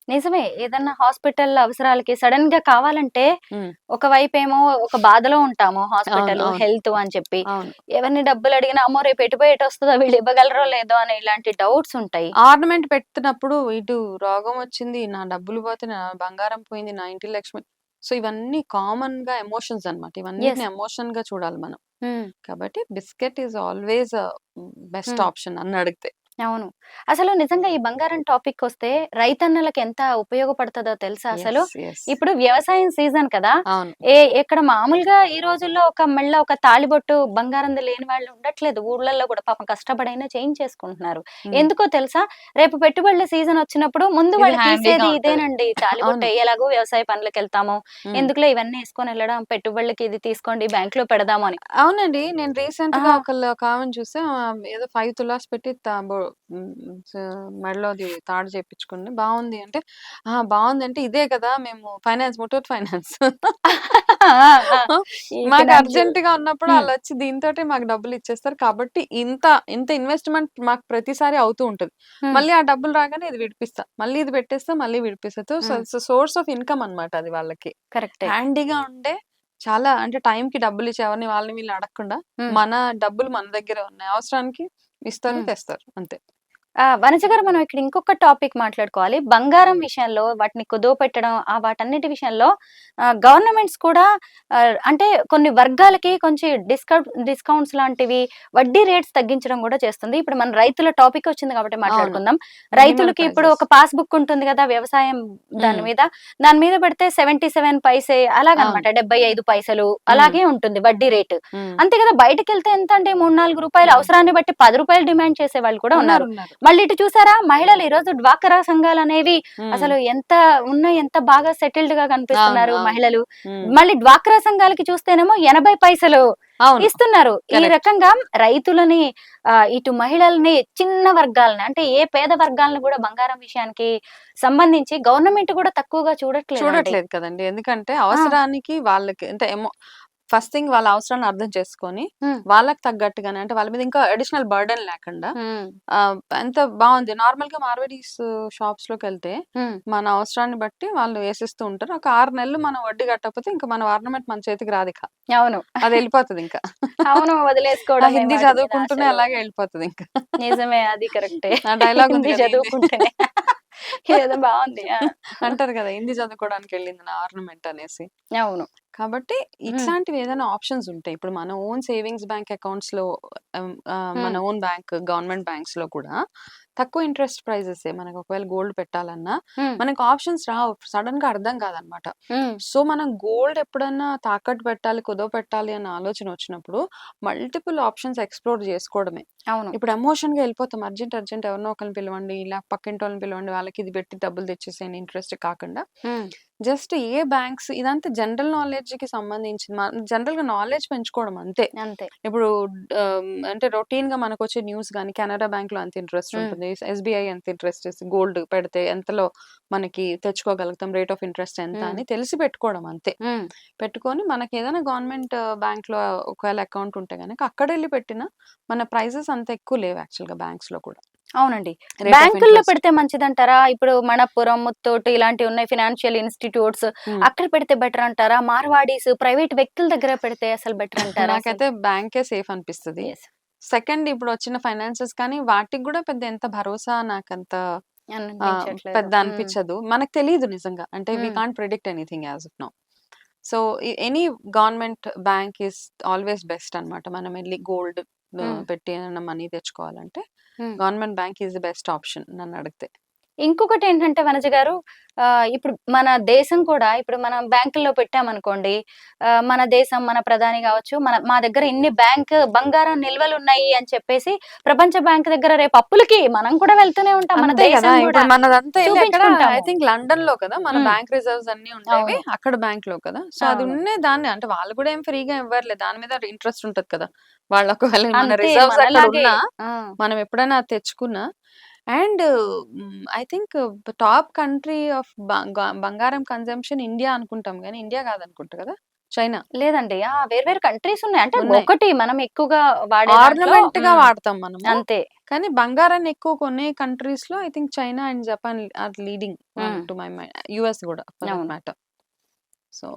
నిజమే. ఏదన్నా హాస్పిటల్ అవసరాలకి సడెన్ గా కావాలంటే హ్మ్. ఒకవైపేమో ఒక బాధలో ఉంటాము. అవును. హాస్పిటల్, అవును. హెల్త్ అని చెప్పి. అవును. ఎవరిని డబ్బులు అడిగినా అమ్మో రేపు ఎటుపోయి ఎటొస్తదో వీళ్ళు ఇవ్వగలరో లేదో అని ఇలాంటి డౌట్స్ ఉంటాయి. ఆర్నమెంట్ పెడుతున్నప్పుడు ఇటు రోగం వచ్చింది, నా డబ్బులు పోతే, నా బంగారం పోయింది, నా ఇంటి లక్ష్మి. సో ఇవన్నీ కామన్ గా ఎమోషన్స్ అన్నమాట. ఇవన్నిటిని యెస్. ఎమోషన్ గా చూడాలి మనం. హ్మ్. కాబట్టి బిస్కెట్ ఈజ్ ఆల్వేస్ బెస్ట్ హ్మ్. ఆప్షన్ నన్ను అడిగితే. అవును. అసలు నిజంగా ఈ బంగారం టాపిక్కొస్తే రైతన్నలకి ఎంత ఉపయోగపడతదో తెలుసా అసలు? యెస్. యెస్. ఇప్పుడు వ్యవసాయం సీజన్ కదా! అవును. ఇక్కడ మామూలుగా ఈ రోజుల్లో ఒక మెడలో ఒక తాళిబొట్టు బంగారంది లేని వాళ్ళు ఉండట్లేదు. ఊర్లల్లో కూడా పాపం కష్టపడైనా చేయించేసుకుంటున్నారు. హ్మ్. ఎందుకో తెలుసా? రేపు పెట్టుబడుల సీజన్ వచ్చినప్పుడు ముందు ఇది వాళ్ళు హ్యాండీగా తీసేది ఉంటది. ఇదేనండి. తాళిబొట్టు అవును. ఎలాగో వ్యవసాయ పనులకెళ్తాము. హ్మ్. ఎందుకులే ఇవన్నీ యేసుకొనెళ్ళడం పెట్టుబడులకి ఇది తీసుకోండి బ్యాంక్‌లో పెడదాము అని. అవునండి. నేను రీసెంట్‌గా ఆ! ఒకామెను చూసా. ఏదో 5 తులాస్ పెట్టి హ్మ్. స మెడలోది తాడు చేపించుకుంది. బావుంది అంటే, "ఆ! బావుందంటే ఇదే కదా! మేము ఫైనాన్స్ ముత్తూట్ ఫైనాన్స్." ఆ! ఆ! ఈ మాకు ఫినాన్షియల్ అర్జెంట్‌గా ఉన్నప్పుడు హ్మ్. ఆళ్ళొచ్చి దీనితోటే మాకు డబ్బులిచ్చేస్తారు. కాబట్టి ఇంత ఇన్వెస్ట్‌మెంట్ మాకు ప్రతిసారి అవుతూ ఉంటది. హ్మ్. మళ్ళీ ఆ డబ్బులు రాగానే ఇది విడిపిస్తా. మళ్ళీ ఇది పెట్టేస్తా, మళ్ళీ విడిపిస్తా. హ్మ్. సోర్స్ ఆఫ్ ఇన్‌కమ్ అన్నమాట అది వాళ్ళకి. కరెక్టే. హ్యాండీగా ఉండే చాలా అంటే టైంకి డబ్బులిచ్చి ఎవరిని వాళ్ళని వీళ్ళని అడగకుండా, హ్మ్. మన డబ్బులు మన దగ్గరే ఉన్నాయి. అవసరానికి ఇస్తారు, హ్మ్. తెస్తారు అంతే. వనజ గారు మనం ఇక్కడ ఇంకొక టాపిక్ మాట్లాడుకోవాలి. బంగారం విషయంలో వాటిని కుదవపెట్టడం వాటన్నిటి విషయంలో గవర్నమెంట్స్ కూడా అంటే కొన్ని వర్గాలకి కొంచెం డిస్కౌంట్స్ లాంటివి వడ్డీ రేట్స్ తగ్గించడం గూడా చేస్తుంది. ఇప్పుడు మన రైతుల టాపిక్ వచ్చింది కాబట్టి అవును. మాట్లాడుకుందాం. మినిమల్ రైతులకి ఇప్పుడు ప్రైజెస్. ఒక పాస్‌బుక్ ఉంటుంది గదా! వ్యవసాయం దాని హ్మ్. మీద. దాని మీద పెడితే 77 పైసే అవును. అలాగనమాట. 75 పైసలు హ్మ్. అలాగే ఉంటుంది వడ్డీ రేటు. హ్మ్. అంతే కదా! బయటికెళ్తే ఎంతంటే రూ. 3, 4 హ్మ్. అవసరాన్ని బట్టి రూ. 10 డిమాండ్ చేసేవాళ్ళు కూడా ఉన్నారు. ఉన్నారు. మళ్ళీ ఇటు చూసారా మహిళలు ఈరోజు డ్వాక్రా సంఘాలనేవి హ్మ్. అసలు ఎంత ఉన్నాయి, ఎంత బాగా సెటిల్డ్‌గా అవును. కనిపిస్తున్నారు అవును. మహిళలు. హ్మ్. మళ్ళీ డ్వాక్రా సంఘాలకి చూస్తేనేమో 80 పైసలు అవును. ఇస్తున్నారు. ఈ కరెక్ట్. రకంగా రైతులని ఇటు మహిళల్ని చిన్న వర్గాలని అంటే ఏ పేద వర్గాలను కూడా బంగారం విషయానికి సంబంధించి గవర్నమెంట్ కూడా తక్కువగా చూడట్లేదండి. చూడట్లేదు కదండీ. ఎందుకంటే ఆ! అవసరానికి వాళ్ళకి అంటే ఫస్ట్ థింగ్ వాళ్ళ అవసరాన్ని అర్థం చేసుకొని, హ్మ్. వాళ్ళకి తగ్గట్టుగానే అంటే వాళ్ళ మీద ఇంకా అడిషనల్ బర్డెన్ లేకుండా హ్మ్. ఎంత బావుంది. నార్మల్‌గా మార్వాడీస్ షాప్స్‌లోకెళ్తే హ్మ్. మన అవసరాన్ని బట్టి వాళ్ళు ఏసిస్తూ ఉంటారు. ఒక 6 నెలలు మనం వడ్డీ కట్టకపోతే ఇంక మన ఆర్నమెంట్ మన చేతికి రాదిక. అవును. అదెళ్ళిపోతదింక. అవును. ఆ వదిలేసుకోవడమే హిందీ వాటి మీద చదువుకుంటూనే ఆశలు. అలాగే ఎళ్ళిపోతదింక. నిజమే. అది కరెక్టే. ఆ డైలాగ్ ఉంది హిందీ కదా! చదువుకుంటేనే. ఇదేదో బావుంది. ఆ! అంటారు కదా! హిందీ చదువుకోవడానికెళ్ళింది నా ఆర్నమెంట్ అనేసి. అవును. కాబట్టి హ్మ్. ఇట్లాంటివి ఏదైనా ఆప్షన్స్ ఉంటాయి. ఇప్పుడు మన ఓన్ సేవింగ్స్ బ్యాంక్ అకౌంట్స్‌లో మన హ్మ్. ఓన్ బ్యాంక్ గవర్నమెంట్ బ్యాంక్స్‌లో కూడా తక్కువ ఇంట్రెస్ట్ ప్రైజెసే. మనకు ఒకవేళ గోల్డ్ పెట్టాలన్నా హ్మ్. మనకు ఆప్షన్స్ రావు. సడెన్‌గా అర్థం కాదనమాట. హ్మ్. సో, మనం గోల్డ్ ఎప్పుడన్నా తాకట్టు పెట్టాలి, కుదవపెట్టాలి అన్న ఆలోచన వచ్చినప్పుడు మల్టిపుల్ ఆప్షన్స్ ఎక్స్‌ప్లోర్ చేసుకోవడమే. అవును. ఇప్పుడు ఎమోషన్‌గా ఎళ్ళిపోతాం. అర్జెంట్ ఎవరినో ఒకళ్ళని పిలవండి, ఇలా పక్కింటోళ్ళని పిలవండి, వాళ్ళకి ఇది పెట్టి డబ్బులు తెచ్చేసేయండి ఇంట్రెస్ట్ కాకుండా హ్మ్. జస్ట్ ఏ బ్యాంక్స్ ఇదంతా జనరల్ నాలెడ్జ్‌కి సంబంధించింది. జనరల్‌గా నాలెడ్జ్ పెంచుకోవడం అంతే. అంతే. ఇప్పుడు అంటే రొటీన్‌గా మనకొచ్చే న్యూస్ గాని, కెనరా బ్యాంక్‌లో అంత ఇంట్రెస్ట్ హ్మ్. ఉంటుంది. ఎస్‌బీఐ ఎంత ఇంట్రెస్ట్ గోల్డ్ పెడితే ఎంతలో మనకి తెచ్చుకోగలుగుతాం, రేట్ ఆఫ్ ఇంట్రెస్ట్ ఎంత హ్మ్. అని తెలిసి పెట్టుకోవడం అంతే. హ్మ్. పెట్టుకొని మనకేదైనా గవర్నమెంట్ బ్యాంక్‌లో ఒకవేళ అకౌంట్ ఉంటే గనక అక్కడెళ్లి పెట్టినా మన ప్రైజెస్ అంత ఎక్కువ లేవు యాక్చువల్‌గా బ్యాంక్స్‌లో కూడా. అవునండి. రేట్ ఆఫ్ బ్యాంకుల్లో ఇంట్రెస్ట్. పెడితే మంచిదంటారా? ఇప్పుడు మణప్పురం, ముత్తూట్ ఇలాంటివి ఉన్నాయి ఫినాన్షియల్ ఇన్‌స్టిట్యూట్స్. హ్మ్. అక్కడ పెడితే బెటర్ అంటారా? మార్వాడీస్ ప్రైవేట్ వ్యక్తుల దగ్గర పెడితే అసలు బెటర్ అంటారా అసలు? నాకైతే బ్యాంకే సేఫ్ అనిపిస్తది. యెస్. సెకండ్ ఇప్పుడొచ్చిన ఫైనాన్సెస్ కానీ వాటికి గూడా పెద్ద ఎంత భరోసా నాకంత అనిపించట్లేదు. పెద్ద హ్మ్. అనిపిచ్చదు. మనకు తెలీదు నిజంగా. అంటే we hmm. Can't predict anything as of now. So, any government bank is always best అన్నమాట. మనం ఎళ్లి గోల్డ్ హ్మ్. పెట్టి ఏమైనా మనీ తెచ్చుకోవాలంటే హ్మ్. Government bank is the best option నన్నడిగితే. ఇంకొకటి ఏంటంటే వనజ గారు, ఇప్పుడు మన దేశం కూడా ఇప్పుడు మనం బ్యాంకుల్లో పెట్టామనుకోండి, మన దేశం మన ప్రధాని కావచ్చు, మా దగ్గర ఇన్ని బంగారం నిల్వలు ఉన్నాయి అని చెప్పేసి ప్రపంచ బ్యాంక్ దగ్గర రేపు అప్పులకి మనం కూడా వెళ్తూనే ఉంటాం. మన అంతే కదా! దేశం కూడా ఇప్పుడు మనదంతా ఎళ్లి ఎక్కడ ఐ చూపించుకుంటాము. థింక్ లండన్‌లో కదా! మన హ్మ్. బ్యాంక్ రిజర్వ్స్ అన్నీ ఉండేవి. అవును. అక్కడ బ్యాంక్‌లో కదా! సో, అది అవును. ఉన్నే దాన్ని అంటే వాళ్ళు కూడా ఏం ఫ్రీగా ఇవ్వరులే. దాని మీద ఇంట్రెస్ట్ ఉంటది కదా! వాళ్ళు ఒకవేళ మన అంతే రిజర్వ్స్ అక్కడ మనలాగే. ఉన్నా, ఆ! మనం ఎప్పుడైనా అది తెచ్చుకున్నా and I think top country of బంగారం కన్జంప్షన్ ఇండియా అనుకుంటాం గానీ, ఇండియా కాదనుకుంటా కదా! చైనా లేదండి. వేరు వేరు కంట్రీస్ ఉన్నాయి. అంటే ఉన్నాయి. ఒకటి మనం ఎక్కువగా వాడే దాంట్లో ఆర్నమెంట్‌గా వాడతాం మనము. అంతే. కానీ బంగారాన్ని ఎక్కువ కొనే కంట్రీస్‌లో I think China and Japan are leading hmm. To my mind. US గూడా ఫర్ దట్ అవును. మ్యాటర్. So,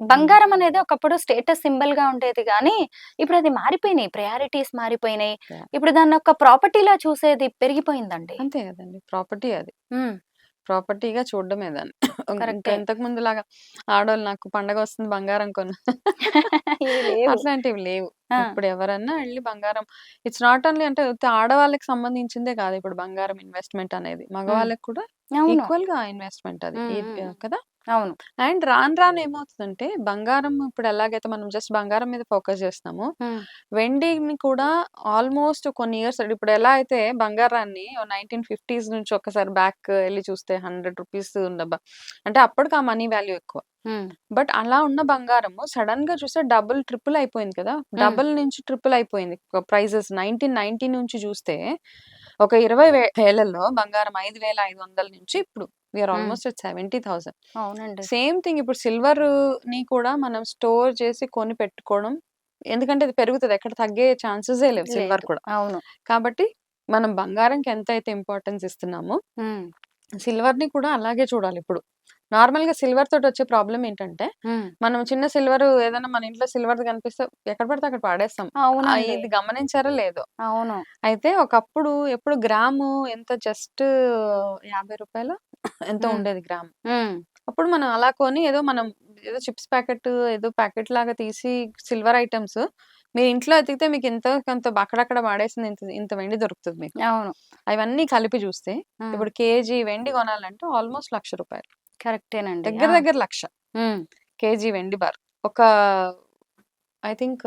hmm. బంగారం అనేది ఒకప్పుడు స్టేటస్ సింబల్‌గా ఉండేది గానీ, ఇప్పుడది మారిపోయినాయి. ప్రయారిటీస్ మారిపోయినాయి. యాహ్! ఇప్పుడు దాన్నొక ప్రాపర్టీలా చూసేది పెరిగిపోయిందండి. అంతే గదండీ. ప్రాపర్టీ అది. హ్మ్. ప్రాపర్టీగా చూడడమే దాన్ని. ఇంకా కరెక్టే. ఇంతకు ముందులాగా ఆడోళ్ళు నాకు పండగొస్తుంది బంగారం కొను ఇవి లేవు. అట్లాంటివి లేవు. ఆ! ఇప్పుడు ఎవరన్నా ఎళ్లి బంగారం ఇట్స్ నాట్ ఓన్లీ అంటే ఉత్తి ఆడవాళ్ళకి సంబంధించిందే కాదు ఇప్పుడు బంగారం ఇన్వెస్ట్‌మెంట్ అనేది. హ్మ్. మగవాళ్ళకి కూడా అవును. ఈక్వల్‌గా ఇన్వెస్ట్‌మెంట్ అది. హ్మ్. హ్మ్. హ్మ్. కదా! అవును. అండ్ రాను రాను ఏమవుతదంటే బంగారం ఇప్పుడు ఎలాగైతే మనం జస్ట్ బంగారం మీద ఫోకస్ చేస్తున్నామో, హ్మ్. వెండిని కూడా ఆల్మోస్ట్ కొన్ని ఇయర్స్ ఇప్పుడు ఎలా అయితే బంగారాన్ని 1950స్ నుంచి ఒకసారి బ్యాక్ ఎళ్లి చూస్తే రూ. 100 అంటే అప్పటికి ఆ మనీ వాల్యూ ఎక్కువ. హ్మ్. బట్ అలా ఉన్న బంగారము సడెన్‌గా చూస్తే డబుల్, ట్రిపుల్ అయిపోయింది కదా! హ్మ్. డబుల్ నుంచి ట్రిపుల్ అయిపోయింది. ప్రైజెస్ 1990 నుంచి చూస్తే ఒక 20,000లో బంగారం 5,500 నుంచి ఇప్పుడు వి ఆర్ హ్మ్. Almost at 70,000. అవునండి. సేమ్ థింగ్ ఇప్పుడు సిల్వర్‌ని కూడా మనం స్టోర్ చేసి కొని పెట్టుకోవడం. ఎందుకంటే అది పెరుగుతది. ఎక్కడ తగ్గే ఛాన్సెసే లేవు సిల్వర్ లేదు. కూడా. అవును. కాబట్టి మనం బంగారంకి ఎంతైతే ఇంపార్టెన్స్ ఇస్తున్నామో, హ్మ్. సిల్వర్‌ని కూడా అలాగే చూడాలిప్పుడు. నార్మల్‌గా సిల్వర్ తోటొచ్చే ప్రాబ్లమ్ ఏంటంటే, హ్మ్. మనం చిన్న సిల్వరు ఏదైనా మన ఇంట్లో సిల్వర్‌ది కనిపిస్తే ఎక్కడ పడితే అక్కడ పడేస్తాం. అవునండి. ఇది గమనించారో లేదో? అవును. అయితే ఒకప్పుడు ఎప్పుడు గ్రాము ఎంత జస్ట్ రూ. 50 ఎంతో హ్మ్. ఉండేది గ్రాము. హ్మ్. అప్పుడు మనం అలా కొని ఏదో చిప్స్ ప్యాకెట్ ఏదో ప్యాకెట్ లాగా తీసి సిల్వర్ ఐటెమ్స్ మీరు ఇంట్లో ఎతికితే మీకు ఎంతో కొంత అక్కడక్కడ వాడేసింది ఇంత ఇంత వెండి దొరుకుతది మీకు. అవును. అవన్నీ కలిపి చూస్తే హ్మ్. ఇప్పుడు కేజీ వెండి కొనాలంటే ఆల్మోస్ట్ రూ. 1,00,000 కరెక్టేనండి. దగ్గర ఆ! దగ్గర 1,00,000 హ్మ్. కేజీ వెండి బార్. ఒక ఐ థింక్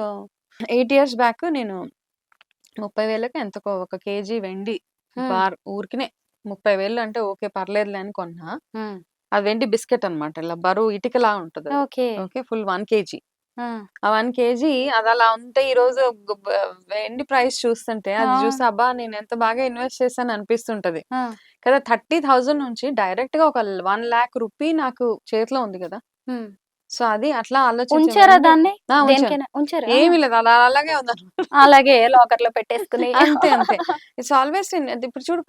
8 ఇయర్స్ బ్యాక్ నేను 30,000కి ఎంతకో ఒక కేజీ వెండి హ్మ్. బార్ ఊరికనే 30,000 అంటే ఓకే. పర్లేదులే అని కొన్నా. హ్మ్. అది వెండి బిస్కెట్ అన్నమాట. ఇలా బరువు ఇటికలా ఉంటదది. ఓకే. ఓకే. Full 1 KG. ఆ! ఆ 1 కేజీ అదలా ఉంటే ఈరోజు వెండి ప్రైస్ చూస్తుంటే అది ఆ! చూస్తే అబ్బా! నేనెంత బాగా ఇన్వెస్ట్ చేశాను అనిపిస్తుంటది. ఆ! కదా 30,000 నుంచి డైరెక్ట్‌గా ఒక 1,00,000 రూపీ నాకు చేతిలో ఉంది గదా! హ్మ్. సో, అది అట్లా ఆలోచించే ఉంచారా వెండి దాన్ని? ఉంచాను. దేనికైనా ఉంచారా? ఆ! ఏమి లేదు. అలాగే ఉందన్నమాట. అలాగే లాకర్‌లో పెట్టేసుకొని. అంతే. అంతే. ఇట్స్ ఆల్‌వేస్ ఇప్పుడు చూడు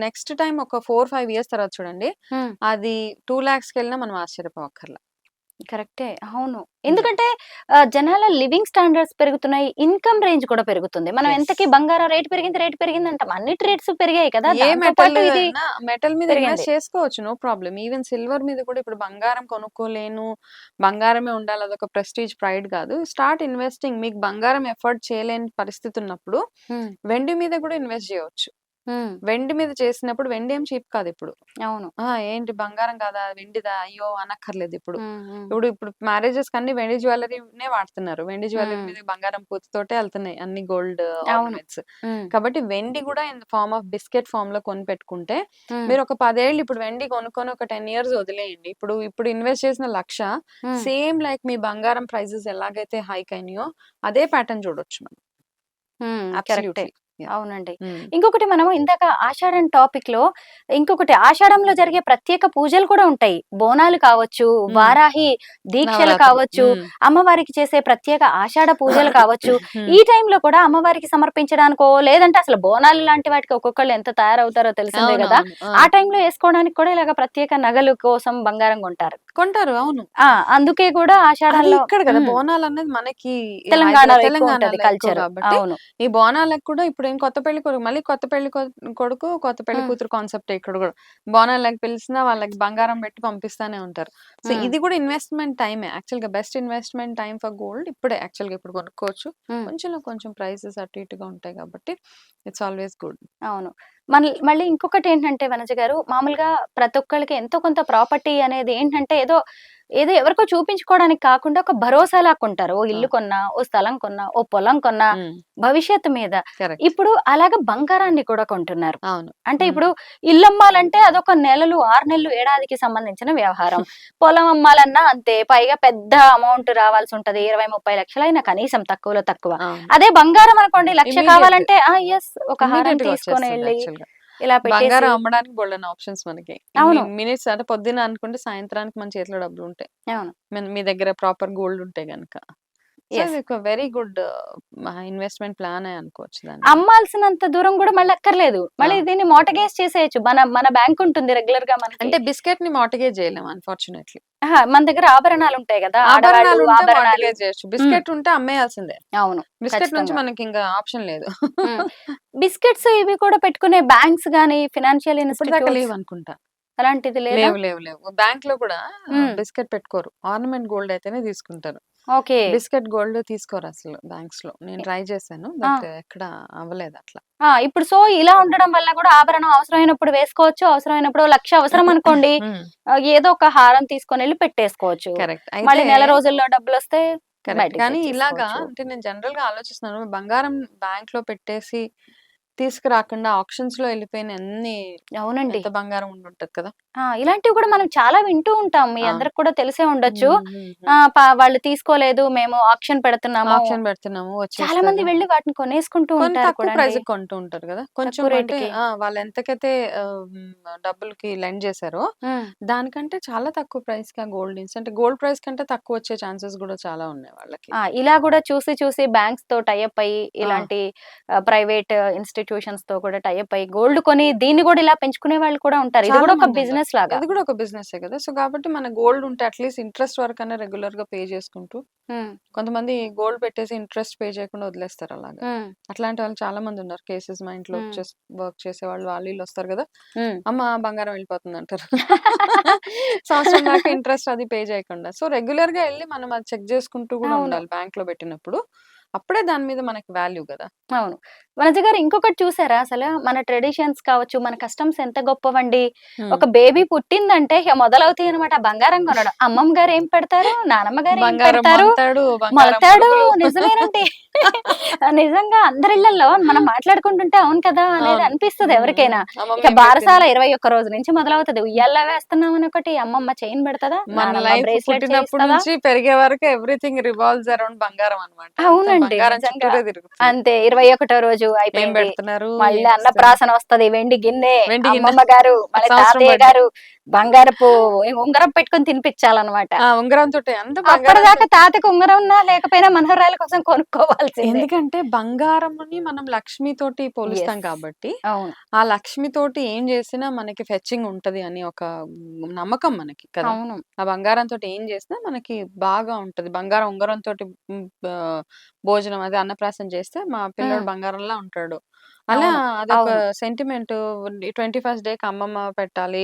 నెక్స్ట్ టైమ్ ఒక 4, 5 ఇయర్స్ తర్వాత చూడండి. హ్మ్. అది 2,00,000కెళ్ళినా మనం ఆశ్చర్యపోవక్కర్ల. కరెక్టే. అవును. యాహ్! ఎందుకంటే జనాల లివింగ్ స్టాండర్డ్స్ పెరుగుతున్నాయి. ఇన్‌కమ్ రేంజ్ కూడా పెరుగుతుంది. మనం యెస్. ఎంతకి బంగారం రేట్ పెరిగిందంటాం. అన్నిటి రేట్స్ పెరిగాయి కదా! ఏ దాంతో మెటల్ పాటు ఇది అయినా మెటల్ మీద పెరిగింది. ఇన్వెస్ట్ చేసుకోవచ్చు. No problem. ఈవెన్ సిల్వర్ మీద కూడా ఇప్పుడు బంగారం కొనుక్కోలేను. బంగారమే ఉండాలి. అదొక ప్రెస్టీజ్, ప్రైడ్ కాదు. Start investing. మీకు బంగారం ఎఫోర్డ్ చేయలేని పరిస్థితి ఉన్నప్పుడు హ్మ్. వెండి మీద కూడా ఇన్వెస్ట్ చేయొచ్చు. హ్మ్. వెండి మీద చేసినప్పుడు వెండి ఏం చీప్ కాదిప్పుడు. అవును. ఏంటి బంగారం కాదా? వెండిదా? అయ్యో! అనక్కర్లేదిప్పుడు. హ్మ్. హ్మ్. ఇప్పుడు మ్యారేజెస్‌కన్నీ వెండి జ్యువెల్లరీనే వాడుతున్నారు. వెండి జ్యువెల్లరీ హ్మ్. మీద బంగారం పూతతోటే ఎళ్తున్నాయి అన్ని గోల్డ్ అవును. ఆర్నమెంట్స్. హ్మ్. కాబట్టి వెండి గూడా in the form of biscuit ఫార్మ్‌లో కొనిపెట్టుకుంటే, హ్మ్. మీరొక 10 ఏళ్ళు ఇప్పుడు వెండి కొనుక్కొని ఒక 10 ఇయర్స్ వదిలేయండి. ఇప్పుడు ఇన్వెస్ట్ చేసిన 1,00,000 హ్మ్. సేమ్ లైక్ మీ బంగారం ప్రైజెస్ ఎలాగైతే హైక్ అయినాయో, అదే ప్యాటర్న్ చూడొచ్చు మనం. హ్మ్. కరెక్టే. అబ్సల్యూట్‌లీ. యాహ్! అవునండి. హ్మ్. ఇంకొకటి మనము ఇందాక ఆషాఢం టాపిక్‌లో ఇంకొకటి ఆషాఢంలో జరిగే ప్రత్యేక పూజలు కూడా ఉంటాయి. బోనాలు కావచ్చు, హ్మ్. వారాహి దీక్షలు నవరాత్రులు. కావచ్చు, హ్మ్. అమ్మవారికి చేసే ప్రత్యేక ఆషాఢ పూజలు కావచ్చు. హ్మ్. ఈ టైంలో కూడా అమ్మవారికి సమర్పించడానికో, లేదంటే అసలు బోనాలు లాంటి వాటికి ఒక్కొక్కళ్ళు ఎంత తయారవుతారో తెలిసిందే గదా! అవునవును. ఆ! ఆ టైంలో ఏసుకోవడానికి కూడా ఇలాగ ప్రత్యేక నగలు కోసం బంగారం కొంటారు. కొంటారు. అవును. అందుకే కూడా అది ఆషాఢంలో ఇక్కడ గదా! హ్మ్. బోనాలన్నది మనకి తెలంగాణలో ఎక్కువుంటది తెలంగాణలో ఎక్కువ కల్చరు. గాబట్టి, అవును. ఈ బోనాలకు కూడా ఇప్పుడేం కొత్త పెళ్లి కొడుకు మళ్ళీ కొత్త పెళ్లి కొడుకు, కొత్త పెళ్లి హ్మ్. కూతురు కాన్సెప్టే ఇక్కడ గూడా. బోనాలకి పిలిసినా వాళ్ళకి బంగారం బెట్టి పంపిస్తానే ఉంటారు. సో, హ్మ్. ఇది గూడా ఇన్వెస్ట్‌మెంట్ టైమే. యాక్చువల్‌గా best investment time for gold ఇప్పుడే యాక్చువల్‌గా ఇప్పుడు కొనుక్కోవచ్చు. హ్మ్. కొంచెంలో కొంచెం ప్రైసెస్ అటు ఇటుగా ఉంటాయి గాబట్టి, ఇట్స్ ఆల్‌వేస్ గుడ్. అవును. మళ్ళీ ఇంకొకటి ఏంటంటే వనజ గారు, మామూలుగా ప్రతి ఒక్కళ్ళకి ఎంతో కొంత ప్రాపర్టీ అనేది ఏంటంటే ఏదో ఏదో ఎవరికో చూపించుకోవడానికి కాకుండా ఒక భరోసాలా కొంటారు. ఓ ఇల్లు కొన్నా, ఓ స్థలం కొన్నా, ఓ పొలం కొన్నా భవిష్యత్తు మీద. కరెక్ట్. ఇప్పుడు అలాగా బంగారాన్ని కూడా కొంటున్నారు. అవును. అంటే ఇప్పుడు ఇల్లు అమ్మాలంటే అదొక నెలలు, 6 నెలలు, ఏడాదికి సంబంధించిన వ్యవహారం. పొలం అమ్మాలన్నా అంతే. పైగా పెద్ద అమౌంట్ రావాల్సి ఉంటది. 20, 30 లక్షలైనా కనీసం తక్కువలో తక్కువ. అవును. అదే బంగారం అనుకోండి 1,00,000 Immediate. కావాలంటే యెస్ ఒక హారం ఇమ్మీడియట్ గా తీసుకొని వచ్చేస్తుంది ఎళ్లి యాక్చువల్ గా. ఇలా పెట్టేసి బంగారం అమ్మడానికి బోల్డన్ని ఆప్షన్స్ మనకి. అవును. మినిట్స్ అంటే పొద్దున్న అనుకుంటే సాయంత్రానికి మన చేతిలో డబ్బులుంటాయి. అవును. మీ దగ్గర ప్రాపర్ గోల్డ్ ఉంటే గనక. So, yes. ఇది ఒక వెరీ గుడ్ ఇన్వెస్ట్‌మెంట్ ప్లానే అనుకోవచ్చు దాన్ని. అమ్మాల్సినంత దూరం గూడా మళ్ళీ అక్కర్లేదు. మళ్ళీ ఆ! దీన్ని మార్టగేజ్ చేసేయొచ్చు. మన బ్యాంక్ ఉంటుంది రెగ్యులర్‌గా మనకి. అంటే బిస్కెట్‌ని మార్టిగేజ్ చేయలేం అన్‌ఫార్చునేట్‌లీ. అహా! మన దగ్గర ఆభరణాలుంటాయి గదా! ఆడవాళ్ళు ఆభరణాలుంటే ఆభరణాలు. మార్టిగేజ్ చేయొచ్చు. బిస్కెట్ ఉంటే అమ్మేయాల్సిందే. అవును. బిస్కెట్ నుంచి ఖచ్చితంగా. మనకింకా ఆప్షన్ లేదు. హ్మ్. బిస్కెట్స్ ఇవి కూడా పెట్టుకునే బ్యాంక్స్ గాని, ఫినాన్షియల్ ఇప్పటిదాకా ఇన్‌స్టిట్యూట్స్ లేవనుకుంటా. అలాంటిది లేదా? లేవు. బ్యాంక్‌లో కూడా హ్మ్. బిస్కెట్ పెట్టుకోరు. ఆర్నమెంట్ గోల్డ్ అయితేనే తీసుకుంటారు. ఓకే. బిస్కెట్ గోల్డ్ తీసుకోరసలు బ్యాంక్స్‌లో. నేను ట్రై చేశాను. ఆ! బట్ ఎక్కడ అవ్వలేదట్లా. ఇప్పుడు ఇలా ఉండడం వల్ల గూడా ఆభరణం అవసరమైనప్పుడు వేసుకోవచ్చు. అవసరమైనప్పుడు 1,00,000 అవసరం అనుకోండి. హ్మ్. ఏదో ఒక హారం తీసుకొనెళ్లి పెట్టేసుకోవచ్చు. కరెక్ట్. మళ్ళీ అయితే నెల రోజుల్లో డబ్బులొస్తే కరెక్ట్. బయటికి కానీ ఇలాగా తెచ్చేసుకోవచ్చు. అంటే నేను జనరల్‌గా ఆలోచిస్తున్నాను. బంగారం బ్యాంక్‌లో పెట్టేసి తీసుకురాకుండా ఆక్షన్స్‌లో ఎళ్ళిపోయిన అవునండి. ఎంత బంగారం ఉండుంటది కదా! ఇలాంటివి కూడా మనం చాలా వింటూ ఉంటాం. మీ ఆ! అందరికి కూడా తెలిసే ఉండొచ్చు. హ్మ్. హ్మ్. హ్మ్. వాళ్ళు తీసుకోలేదు. మేము ఆక్షన్ పెడుతున్నాము. ఆక్షన్ పెడుతున్నాము చాలా మంది వచ్చేస్తది. వెళ్లి వాటిని కొనేసుకుంటూ కొన్ని ఉంటారు తక్కువ కూడండి. ప్రైస్‌కి కొంటూ ఉంటారు గదా! కొంచెం తక్కువ అంటే రేట్‌కి. వాళ్ళెంతకైతే డబ్బులకి లెండ్ చేశారో, హ్మ్. దానికంటే చాలా తక్కువ ప్రైస్‌కి ఆ గోల్డ్ అంటే గోల్డ్ ప్రైస్ కంటే తక్కువొచ్చే ఛాన్సెస్ గూడా చాలా ఉన్నాయి వాళ్ళకి. ఇలా గూడా చూసి బ్యాంక్స్‌తో టై అప్ అయ్యి ఆ! ఇలాంటి ప్రైవేట్ ఇన్‌స్టిట్యూషన్స్‌తో కూడా టై అప్ అయ్యి గోల్డ్ కొని దీన్ని గూడా ఇలా పెంచుకునే వాళ్ళు కూడా ఉంటారు. ఇది చాలా గూడా ఒక మందున్నారు. బిజినెస్ లాగా. ఇది గూడా ఒక బిజినెసే గదా! సో, కాబట్టి మన గోల్డ్ ఉంటే అట్‌లీస్ట్ ఇంట్రెస్ట్ వరకన్నా రెగ్యులర్‌గా పే చేసుకుంటూ, హ్మ్. కొంతమంది గోల్డ్ పెట్టేసి ఇంట్రెస్ట్ పే చేయకుండా వదిలేస్తారు అలాగా. హ్మ్. అట్లాంటి వాళ్ళు చాలా మందున్నారు. కేసెస్ మా ఇంట్లో హ్మ్. వర్క్ చేసేవాళ్ళు వాళ్ళు వీళ్ళు వస్తారు గదా! హ్మ్. అమ్మ బంగారం వెళ్ళిపోతుందంటారు. సంవత్సరం దాకా ఇంట్రెస్ట్ అది పే చేయకుండా. సో, రెగ్యులర్‌గా ఎళ్లి మనం అది చెక్ చేసుకుంటూ గూడా అవును. ఉండాలి బ్యాంక్‌లో పెట్టినప్పుడు. అప్పుడే దాని మీద మనకి వాల్యూ గదా! అవును. వనజ గారు ఇంకొకటి చూసారా అసలు? మన ట్రెడిషన్స్ కావచ్చు, మన కస్టమ్స్ ఎంత గొప్పవండి. హ్మ్. ఒక బేబీ పుట్టిందంటే ఇక మొదలవుతాయనమాట బంగారం కొనడం. అమ్మమ్మ గారు ఏం పెడతారు? నానమ్మ గారు ఏం బంగారం పెడతారు? మంతాడు, బంగారం మొలతాడు. ముడుపులు. నిజమేనండి. నిజంగా అందరిళ్ళల్లో మనం మాట్లాడుకుంటుంటే అవును కదా! అనేది అవును. అనిపిస్తది హ్మ్. ఎవరికైనా. హ్మ్. అమ్మమ్మ ఇక ఏం బారసాల పెట్టింది? 21 రోజు నుంచి మొదలవుతది. ఉయ్యాల్లో వేస్తున్నామని ఒకటి, అమ్మమ్మ చైన్ పెడతదా? మన నానమ్మ లైఫ్ బ్రేస్లెట్ పుట్టినప్పటి చేయిస్తదా? నుంచి పెరిగే వరకు ఎవ్రీథింగ్ రివాల్వ్స్ అరౌండ్ బంగారం అన్నమాట. అంతా అవునండి. బంగారం నిజంగా. చుట్టూరే తిరుగుతది. అంతే 21 రోజు ఏం అయిపోయింది. పెడుతున్నారు? మళ్ళీ ఏమిస్తున్నారు? అన్నప్రాసన వస్తది. వెండి గిన్నె, వెండి గిన్నె అమ్మమ్మ గారు, మళ్ళీ సంవత్సరం తాతయ్య బర్త్‌డే. గారు బంగారపు ఉంగరం పెట్టుకొని తినిపిచ్చాలన్నమాట. ఆ! ఉంగరంతోటే అంతా అప్పటిదాకా బంగారంతోటే. తాతకి ఉంగరం ఉన్నా లేకపోయినా మనవరాల కోసం కొనుక్కోవాల్సిందే. ఎందుకంటే బంగారముని మనం లక్ష్మితోటి పోలుస్తాం యెస్. కాబట్టి, అవును. ఆ లక్ష్మితోటి ఏం చేసినా మనకి ఫెచ్చింగ్ ఉంటది అని ఒక నమ్మకం మనకి కదా! అవును. ఆ బంగారంతోటి ఏం చేసినా మనకి బాగా ఉంటది. బంగారం ఉంగరంతోటి భోజనం అదే అన్నప్రాసన చేస్తే మా హ్మ్. పిల్లోడు బంగారంలా ఉంటాడు. అలా అవును. అదొక అవును. సెంటిమెంటు. 21st డేకి అమ్మమ్మ పెట్టాలి.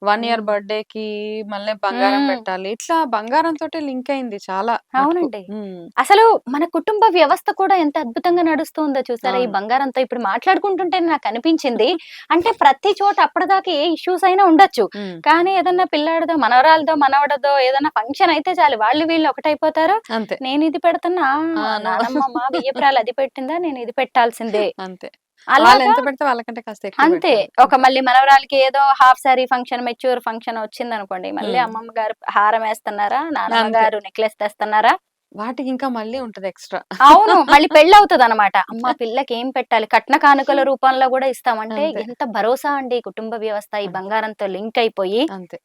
1 ఇయర్ హ్మ్. బర్త్‌డేకి మళ్ళీ బంగారం హ్మ్. పెట్టాలి. ఇట్లా బంగారంతోటే లింక్ అయింది చాలా మటుకు. అవునండి. హ్మ్. అసలు మన కుటుంబ వ్యవస్థ కూడా ఎంత అద్భుతంగా నడుస్తుందో చూసారా? ఈ అవును. బంగారంతో ఇప్పుడు మాట్లాడుకుంటుంటేనే నాకనిపించింది. అంటే ప్రతి చోట అప్పటిదాకా ఏ ఇష్యూస్ అయినా ఉండొచ్చు. హ్మ్. కానీ ఏదన్నా పిల్లాడిదో, మనవరాలిదో, మనవడిదో ఏదన్నా ఫంక్షన్ అయితే చాలు వాళ్ళు వీళ్ళు ఒకటైపోతారు. అంతే. నేనిది పెడుతున్నా, ఆ! నానమ్మ మా బియ్యపురాలు అది పెట్టిందా, నేనిది పెట్టాల్సిందే. అంతే. అలాగా వాళ్ళెంత పెడితే వాళ్ళకంటే కాస్త ఎక్కువ అంతే. పెట్టాలి. ఒక మళ్ళీ మనవరాలికి ఏదో half sorry function, mature function వచ్చిందనుకోండి. మళ్ళీ హ్మ్. అమ్మమ్మ గారు హారమేస్తున్నారా, నానమ్మ అంతే. గారు నెక్లెస్ తెస్తున్నారా? వాటికింకా మళ్ళీ ఉంటది ఎక్స్‌ట్రా. అవును. మళ్ళీ పెళ్లవుతదనమాట. అమ్మ పిల్లకేం పెట్టాలి? కట్న కానుకల రూపంలో గూడా ఇస్తాం. అంటే అంతే. ఎంత భరోసా అండి కుటుంబ వ్యవస్థ ఈ అంతే. బంగారంతో లింక్ అయిపోయి. అంతే.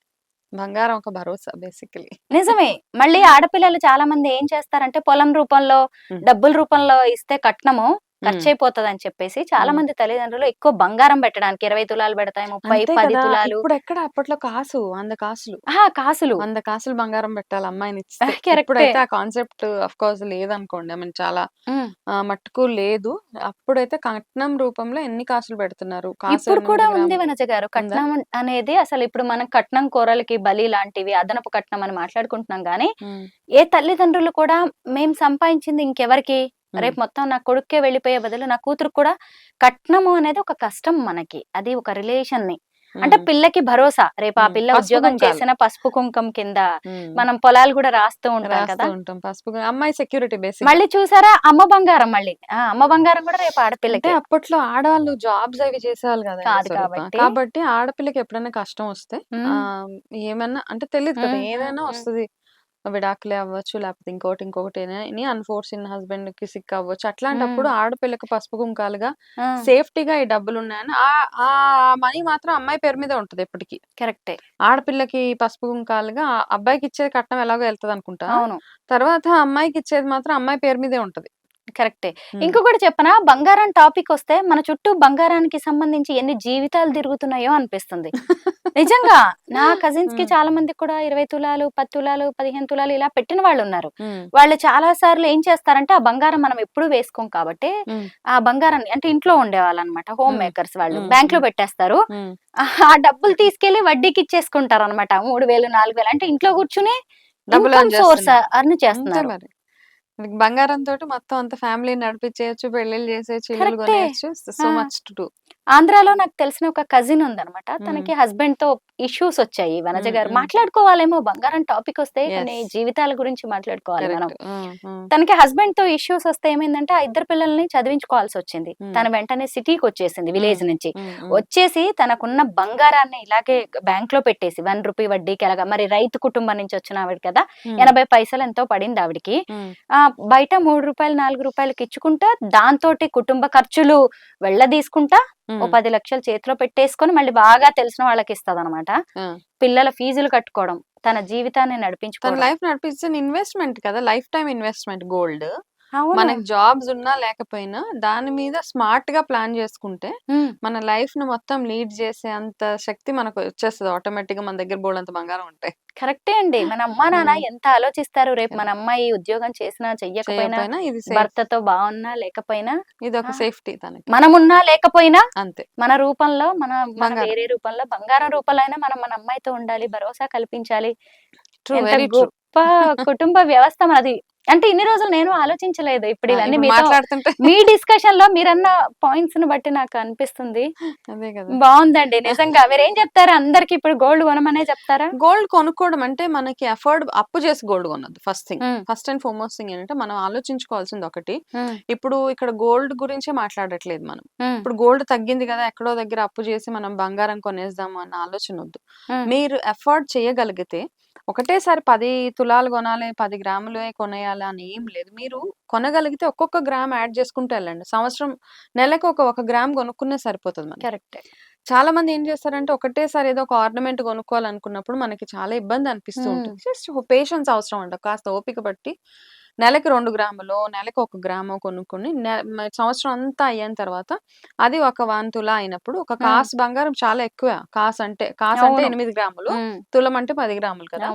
బంగారం ఒక భరోసా బేసికల్లీ. నిజమే. మళ్ళీ ఆడపిల్లలు చాలా మంది ఏం చేస్తారంటే పొలం రూపంలో, హ్మ్. డబ్బుల రూపంలో ఇస్తే కట్నము హ్మ్. ఖర్చయిపోతదని చెప్పేసి చాలా హ్మ్. మంది తల్లిదండ్రులు ఎక్కువ బంగారం పెట్టడానికి 20 తులాలు పెడతాయి. 30, అంతే 10 కదా! తులాలు. ఇప్పుడెక్కడ అప్పట్లో కాసు 100 కాసులు. కాసులు. 100 కాసులు బంగారం పెట్టాలి అమ్మాయినిచ్చితే. కరెక్టే. ఇప్పుడైతే ఆ కాన్సెప్ట్ ఆఫ్‌కోర్స్ లేదనుకోండి. ఐ మీన్ చాలా హ్మ్. మట్టుకు లేదు. అప్పుడైతే కట్నం రూపంలో ఎన్ని కాసులు పెడుతున్నారు? కాసు ఇప్పుడు కూడా 8 ఉంది గ్రాములు. వనజ గారు. ఉందా? కట్నం అనేది అసలు ఇప్పుడు మనం కట్నం కూరలకి బలి లాంటివి అదనపు కట్నం అని మాట్లాడుకుంటున్నాం గానీ, హ్మ్. ఏ తల్లిదండ్రులు కూడా మేము సంపాదించింది ఇంకెవరికి? రేపు మొత్తం నా కొడుక్కే వెళ్ళిపోయే బదులు నా కూతురు కూడా కట్నము అనేది ఒక కష్టం మనకి. అది ఒక రిలేషన్ ని అంటే పిల్లకి భరోసా. రేపు ఆ పిల్ల పసుపు ఉద్యోగం కుంకాలు. చేసిన పసుపు కుంకం కింద ఉమ్. మనం పొలాలు కూడా రాస్తూ ఉంటాం రాస్తూ కదా. ఉంటాం అమ్మాయి సెక్యూరిటీ బేసిక్. మళ్ళీ చూసారా అమ్మ బంగారం, మళ్ళీ అమ్మ బంగారం కూడా రేపు అంటే ఆడపిల్లకి అప్పట్లో ఆడవాళ్ళు జాబ్స్ అవి చేసేవాళ్ళు కదండి కాదు స్వరూప. కాబట్టి. కాబట్టి ఆడపిల్లకి ఎప్పుడైనా కష్టం వస్తే ఆ ఏమన్నా అంటే తెలియదు కదా, ఏదైనా వస్తుంది. విడాకులే అవ్వచ్చు, లేకపోతే ఇంకొకటి అని అన్ఫోర్సిన్ హస్బెండ్ కి సిక్ అవ్వచ్చు. అట్లాంటప్పుడు ఆడపిల్లకి పసుపు కుంకాలుగా సేఫ్టీగా ఈ డబ్బులు ఉన్నాయని ఆ మనీ మాత్రం అమ్మాయి పేరు మీద ఉంటది ఎప్పటికీ. కరెక్టే. ఆడపిల్లకి పసుపు కుంకాలుగా అబ్బాయికి ఇచ్చేది కట్నం ఎలాగో వెళ్తది అనుకుంటా. అవును, తర్వాత అమ్మాయికి ఇచ్చేది మాత్రం అమ్మాయి పేరు మీదే ఉంటది. కరెక్టే. ఇంకొకటి చెప్పనా, బంగారం టాపిక్ వస్తే మన చుట్టూ బంగారానికి సంబంధించి ఎన్ని జీవితాలు తిరుగుతున్నాయో అనిపిస్తుంది. నిజంగా నా కజిన్స్ కి చాలా మందికి కూడా 20 తులాలు, 10 తులాలు, 15 తులాలు ఇలా పెట్టిన వాళ్ళు ఉన్నారు. వాళ్ళు చాలా సార్లు ఏం చేస్తారంటే ఆ బంగారం మనం ఎప్పుడు వేసుకోం కాబట్టి ఆ బంగారాన్ని అంటే ఇంట్లో ఉండేవాళ్ళు అనమాట, హోమ్ మేకర్స్ వాళ్ళు బ్యాంక్ లో పెట్టేస్తారు. ఆ డబ్బులు తీసుకెళ్లి వడ్డీకి ఇచ్చేసుకుంటారు అనమాట. 3000 4000 అంటే ఇంట్లో కూర్చుని డబ్బులు ఇన్కమ్ సోర్స్ అర్న్ చేస్తున్నారు. మరి బంగారం తోటి మొత్తం అంత ఫ్యామిలీ నడిపించేయచ్చు, పెళ్లిళ్ళు చేసేయచ్చు, ఇల్లులు కరెక్టే. కొనేయచ్చు. So much to do. ఆంధ్రాలో నాకు తెలిసిన ఒక కజిన్ ఉందన్నమాట. తనకి హస్బెండ్ తో ఇష్యూస్ వచ్చాయి. వనజ గారు మాట్లాడుకోవాలేమో, బంగారం టాపిక్ వస్తే కొన్ని జీవితాల గురించి మాట్లాడుకోవాలి మనం. తనకి హస్బెండ్ తో ఇష్యూస్ వస్తే ఏమైందంటే ఆ ఇద్దరు పిల్లల్ని చదివించుకోవాల్సి వచ్చింది. తన వెంటనే సిటీకి వచ్చేసింది విలేజ్ నుంచి. వచ్చేసి తనకున్న బంగారాన్ని ఇలాగే బ్యాంక్ లో పెట్టేసి 1 రూపీ వడ్డీకి అలాగా. మరి రైతు కుటుంబం నుంచి వచ్చిన ఆవిడ కదా, 80 పైసలు ఎంతో పడింది ఆవిడికి. బయట 3 రూపాయలు 4 రూపాయలకి ఇచ్చుకుంటా దాంతోటి కుటుంబ ఖర్చులు వెళ్ళదీసుకుంటా ఓ 10 లక్షలు చేతిలో పెట్టేసుకొని మళ్ళీ బాగా తెలిసిన వాళ్ళకి ఇస్తది అనమాట. పిల్లల ఫీజులు కట్టుకోవడం, తన జీవితాన్ని తన నడిపించుకోవడం. లైఫ్ నడిపించిన ఇన్వెస్ట్మెంట్ కదా, లైఫ్ టైం ఇన్వెస్ట్మెంట్ గోల్డ్. అవును. మనకి జాబ్స్ ఉన్నా లేకపోయినా దాని మీద స్మార్ట్ గా ప్లాన్ చేసుకుంటే మన లైఫ్ ను మొత్తం లీడ్ చేసే అంత శక్తి మనకు వచ్చేస్తుంది ఆటోమేటిక్ గా. మన దగ్గర బోల్డంత బంగారం ఉంటాయి. కరెక్టే అండి. మన అమ్మా నాన్న ఎంత ఆలోచిస్తారు, రేపు మన అమ్మాయి ఉద్యోగం చేసినా చెయ్యకపోయినా, ఇది భర్తతో బాగున్నా లేకపోయినా, ఇది ఒక సేఫ్టీ తనకి. మనమున్నా లేకపోయినా అంతే. మన రూపంలో మన వేరే రూపంలో బంగారం రూపంలో అయినా మనం మన అమ్మాయితో ఉండాలి, భరోసా కల్పించాలి. ఎంత గొప్ప కుటుంబ వ్యవస్థ మనది. అంటే ఇన్ని రోజులు నేను ఆలోచించలేదు. ఇప్పుడు ఇవన్నీ మాట్లాడుతుంటే మీ డిస్కషన్ లో మీరన్న పాయింట్స్ ని బట్టి నాకు అనిపిస్తుంది. అదే కదా, బాగుందండి నిజంగా. మీరేం చెప్తారు అందరికి? ఇప్పుడు గోల్డ్ కొనమనే చెప్తారా? గోల్డ్ కొనుక్కోవడం అంటే మనకి అప్పు చేసి గోల్డ్ కొనద్దు. ఫస్ట్ అండ్ ఫార్మోస్ట్ థింగ్ ఏంటంటే మనం ఆలోచించుకోవాల్సింది ఒకటి. ఇప్పుడు ఇక్కడ గోల్డ్ గురించే మాట్లాడట్లేదు మనం. ఇప్పుడు గోల్డ్ తగ్గింది కదా, ఎక్కడో దగ్గర అప్పు చేసి మనం బంగారం కొనేద్దాము అన్న ఆలోచన వద్దు. మీరు ఎఫర్ట్ చేయగలిగితే ఒకటేసారి 10 తులాలు కొనాలి, 10 గ్రాములే కొనేయాలి అని ఏం లేదు. మీరు కొనగలిగితే ఒక్కొక్క గ్రామ్ యాడ్ చేసుకుంటూ వెళ్ళండి. సంవత్సరం నెలకు ఒక గ్రామ్ కొనుక్కునే సరిపోతుంది మనకి. కరెక్ట్. చాలా మంది ఏం చేస్తారంటే ఒకటేసారి ఏదో ఒక ఆర్నమెంట్ కొనుక్కోవాలనుకున్నప్పుడు మనకి చాలా ఇబ్బంది అనిపిస్తూ ఉంటుంది. జస్ట్ పేషెన్స్ అవసరం అంట. కాస్త ఓపిక పట్టి నెలకి 2 గ్రాములో, నెలకి 1 గ్రామో కొనుక్కొని సంవత్సరం అంతా అయిన తర్వాత అది ఒక 1 తులా అయినప్పుడు ఒక కాసు బంగారం చాలా ఎక్కువ. కాసు అంటే 8 గ్రాములు, తులం అంటే 10 గ్రాములు కదా.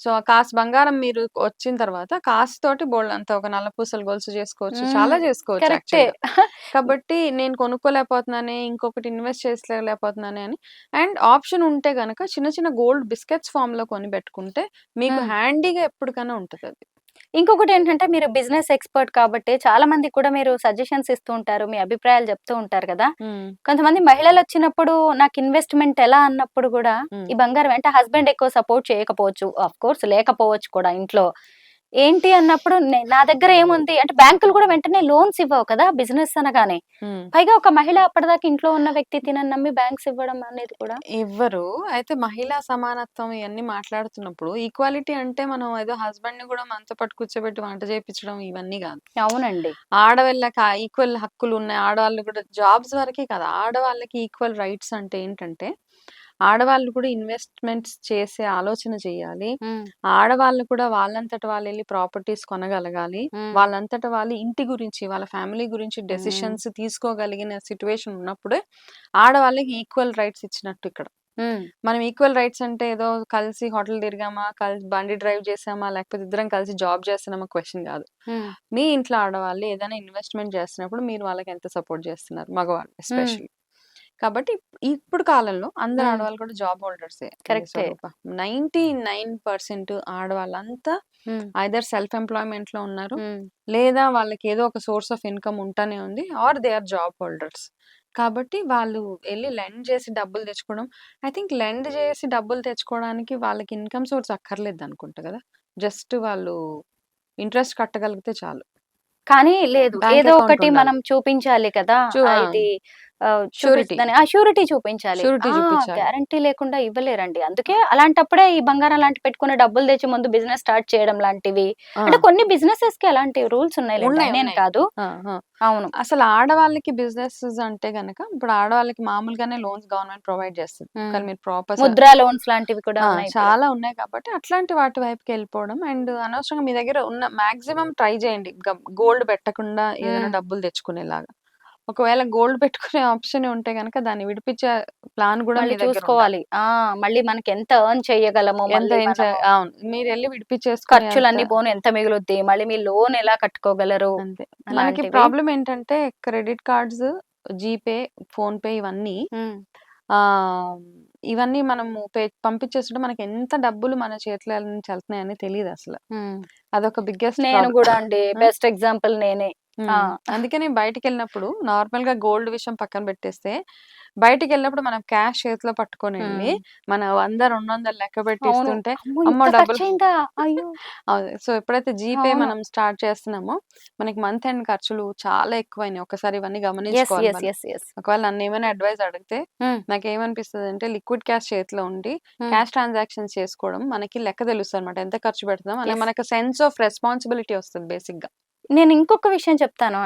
సో ఆ కాసు బంగారం మీరు వచ్చిన తర్వాత కాసు తోటి బోల్డంతా ఒక నల్లపూసలు గొలుసు చేసుకోవచ్చు, చాలా చేసుకోవచ్చు. కాబట్టి నేను కొనుక్కోలేకపోతున్నానే, ఇంకొకటి ఇన్వెస్ట్ చేసుకోలేకపోతున్నానే అని. అండ్ ఆప్షన్ ఉంటే గనక చిన్న చిన్న గోల్డ్ బిస్కెట్స్ ఫామ్ లో కొని పెట్టుకుంటే మీకు హ్యాండీగా ఎప్పటికైనా ఉంటది అది. ఇంకొకటి ఏంటంటే మీరు బిజినెస్ ఎక్స్పర్ట్ కాబట్టి చాలా మందికి కూడా మీరు సజెషన్స్ ఇస్తూ ఉంటారు, మీ అభిప్రాయాలు చెప్తూ ఉంటారు కదా. కొంతమంది మహిళలు వచ్చినప్పుడు నాకు ఇన్వెస్ట్మెంట్ ఎలా అన్నప్పుడు కూడా ఈ బంగారం అంటే హస్బెండ్ ఎక్కువ సపోర్ట్ చేయకపోవచ్చు, ఆఫ్ కోర్స్ లేకపోవచ్చు కూడా ఇంట్లో. ఏంటి అన్నప్పుడు నా దగ్గర ఏముంది అంటే బ్యాంకులు కూడా వెంటనే లోన్స్ ఇవ్వవు కదా బిజినెస్ అనగానే. పైగా ఒక మహిళ అప్పటిదాకా ఇంట్లో ఉన్న వ్యక్తి తినని నమ్మి బ్యాంక్స్ ఇవ్వడం అనేది కూడా ఇవ్వరు. అయితే మహిళా సమానత్వం ఇవన్నీ మాట్లాడుతున్నప్పుడు ఈక్వాలిటీ అంటే మనం ఏదో హస్బెండ్ ని కూడా మనతో పాటు కూర్చోబెట్టి వంట చేయించడం ఇవన్నీ కాదు. అవునండి. ఆడవాళ్ళకి ఈక్వల్ హక్కులు ఉన్నాయి. ఆడవాళ్ళు కూడా జాబ్స్ వరకే కదా, ఆడవాళ్ళకి ఈక్వల్ రైట్స్ అంటే ఏంటంటే ఆడవాళ్ళు కూడా ఇన్వెస్ట్మెంట్స్ చేసే ఆలోచన చేయాలి. ఆడవాళ్ళు కూడా వాళ్ళంతట వాళ్ళు వెళ్ళి ప్రాపర్టీస్ కొనగలగాలి. వాళ్ళంతట వాళ్ళు ఇంటి గురించి, వాళ్ళ ఫ్యామిలీ గురించి డెసిషన్స్ తీసుకోగలిగిన సిచ్యువేషన్ ఉన్నప్పుడే ఆడవాళ్ళకి ఈక్వల్ రైట్స్ ఇచ్చినట్టు ఇక్కడ. మనం ఈక్వల్ రైట్స్ అంటే ఏదో కలిసి హోటల్ తిరిగామా, కలిసి బండి డ్రైవ్ చేసామా, లేకపోతే ఇద్దరం కలిసి జాబ్ చేస్తున్నామా క్వశ్చన్ కాదు. మీ ఇంట్లో ఆడవాళ్ళు ఏదైనా ఇన్వెస్ట్మెంట్ చేస్తున్నప్పుడు మీరు వాళ్ళకి ఎంత సపోర్ట్ చేస్తున్నారు, మగవాళ్ళు ఎస్పెషల్లీ. కాబట్టి ఇప్పుడు కాలంలో అందరు ఉమ్, ఆడవాళ్ళు కూడా జాబ్ హోల్డర్సే కరెక్టే. 99% ఆడవాళ్ళంతా ఉమ్, ఐదర్ సెల్ఫ్ ఎంప్లాయ్మెంట్ లో ఉన్నారు, ఉమ్. లేదా వాళ్ళకి ఏదో ఒక సోర్స్ ఆఫ్ ఇన్కమ్ ఉంటానే ఉంది, or they are job holders. కాబట్టి వాళ్ళు వెళ్ళి లెండ్ చేసి డబ్బులు తెచ్చుకోవడం, ఐ థింక్ లెండ్ చేసి డబ్బులు తెచ్చుకోవడానికి వాళ్ళకి ఇన్కమ్ సోర్స్ అక్కర్లేదు అనుకుంటా కదా, జస్ట్ వాళ్ళు ఇంట్రెస్ట్ కట్టగలిగితే చాలు. కానీ లేదు, బ్యాంక్ ఏదో అకౌంట్ ఒకటి ఉండాలి. మనం చూపించాలి కదా. ఇది షూరిటీ చూపించదని షూరిటీ చూపించాలి. షూరిటీ చూపించాలి. గ్యారంటీ లేకుండా ఇవ్వలేరండి. అందుకే అలాంటప్పుడే ఈ బంగారం లాంటి పెట్టుకుని డబ్బులు తెచ్చి ముందు బిజినెస్ స్టార్ట్ చేయడం లాంటివి. ఆ, అంటే కొన్ని బిజినెసెస్ కి అలాంటి రూల్స్ ఉన్నాయిలేండి, ఉన్నాయి నేను ఉన్నాయి. కాదు. ఆ, ఆ. అవును. అసలు ఆడవాళ్ళకి బిజినెస్ అంటే గనక ఇప్పుడు ఆడవాళ్ళకి మామూలుగానే లోన్స్ గవర్నమెంట్ ప్రొవైడ్ చేస్తుంది. ఉమ్. కానీ మీరు ప్రాపర్ ముద్రా లోన్స్ లాంటివి కూడా ఉన్నాయి ఇప్పుడు. చాలా ఉన్నాయి కాబట్టి అట్లాంటి వాటి వైపుకి వెళ్ళిపోవడం, అండ్ అనవసరంగా మీ దగ్గర ఉన్న మాక్సిమం ట్రై చేయండి గోల్డ్ పెట్టకుండా ఏదైనా ఉమ్. డబ్బులు తెచ్చుకునేలాగా. ఒకవేళ గోల్డ్ పెట్టుకునే ఆప్షన్ ఉంటే గనక దాన్ని విడిపించే ప్లాన్ కూడా మళ్ళీ మీ దగ్గర ఉండాలి. చూసుకోవాలి. మళ్ళీ మనకి ఎంత ఎర్న్ చేయగలము, ఎంత మళ్ళీ ఏం మనము అవును, మీరు వెళ్ళి విడిపించేసుకునే అంత ఖర్చులన్నీ పోను ఎంత మిగులుద్ది, మళ్ళీ మీ లోన్ ఎలా కట్టుకోగలరు, అంతే. మనకి అలాంటివి. ప్రాబ్లం ఏంటంటే credit cards, GPay, phone pay ఇవన్నీ ఉమ్, ఆహ్, ఇవన్నీ మనము పంపించేస్తుంటే మనకి ఎంత డబ్బులు మన చేతుల నుంచి వెళ్తున్నాయని తెలీదు అసలు. ఉమ్. అదొక బిగ్గెస్ట్ నేను ప్రాబ్లమ్. కూడా అండి, బెస్ట్ ఎగ్జాంపుల్ నేనే. ఆ అందుకనే బయటికెళ్ళినప్పుడు నార్మల్‌గా గోల్డ్ విషయం పక్కన పెట్టేస్తే, బయటికెళ్ళినప్పుడు మనం క్యాష్ చేతిలో పట్టుకొని ఎళ్లి, ఉమ్. మన 100, 200 లెక్క పెట్టి అవును. ఇస్తుంటే, అమ్మో, అమ్మో! ఇంత డబ్బులు ఖర్చయిందా, అయ్యో. అవును. సో, ఎప్పుడైతే జీపే అవును. మనం స్టార్ట్ చేస్తున్నామో, మనకి మంత్ ఎండ్ ఖర్చులు చాలా ఎక్కువైనాయి. ఒక్కసారి ఇవన్నీ ఎస్ గమనించుకోవాలి ఎస్ మనం. Yes yes. ఒకవేళ నన్నేమైనా అడ్వైస్ అడిగితే, నాకేమనిపిస్తదంటే లిక్విడ్ క్యాష్ చేతిలో ఉండి, క్యాష్ ట్రాన్సాక్షన్స్ చేసుకోవడం మనకి లెక్క తెలుస్తదనమాట. ఎంత ఖర్చు పెడుతున్నాం అని ఎస్. మనకు సెన్స్ ఆఫ్ రెస్పాన్సిబిలిటీ వస్తది బేసిక్‌గా. నేను ఇంకొక విషయం చెప్తాను.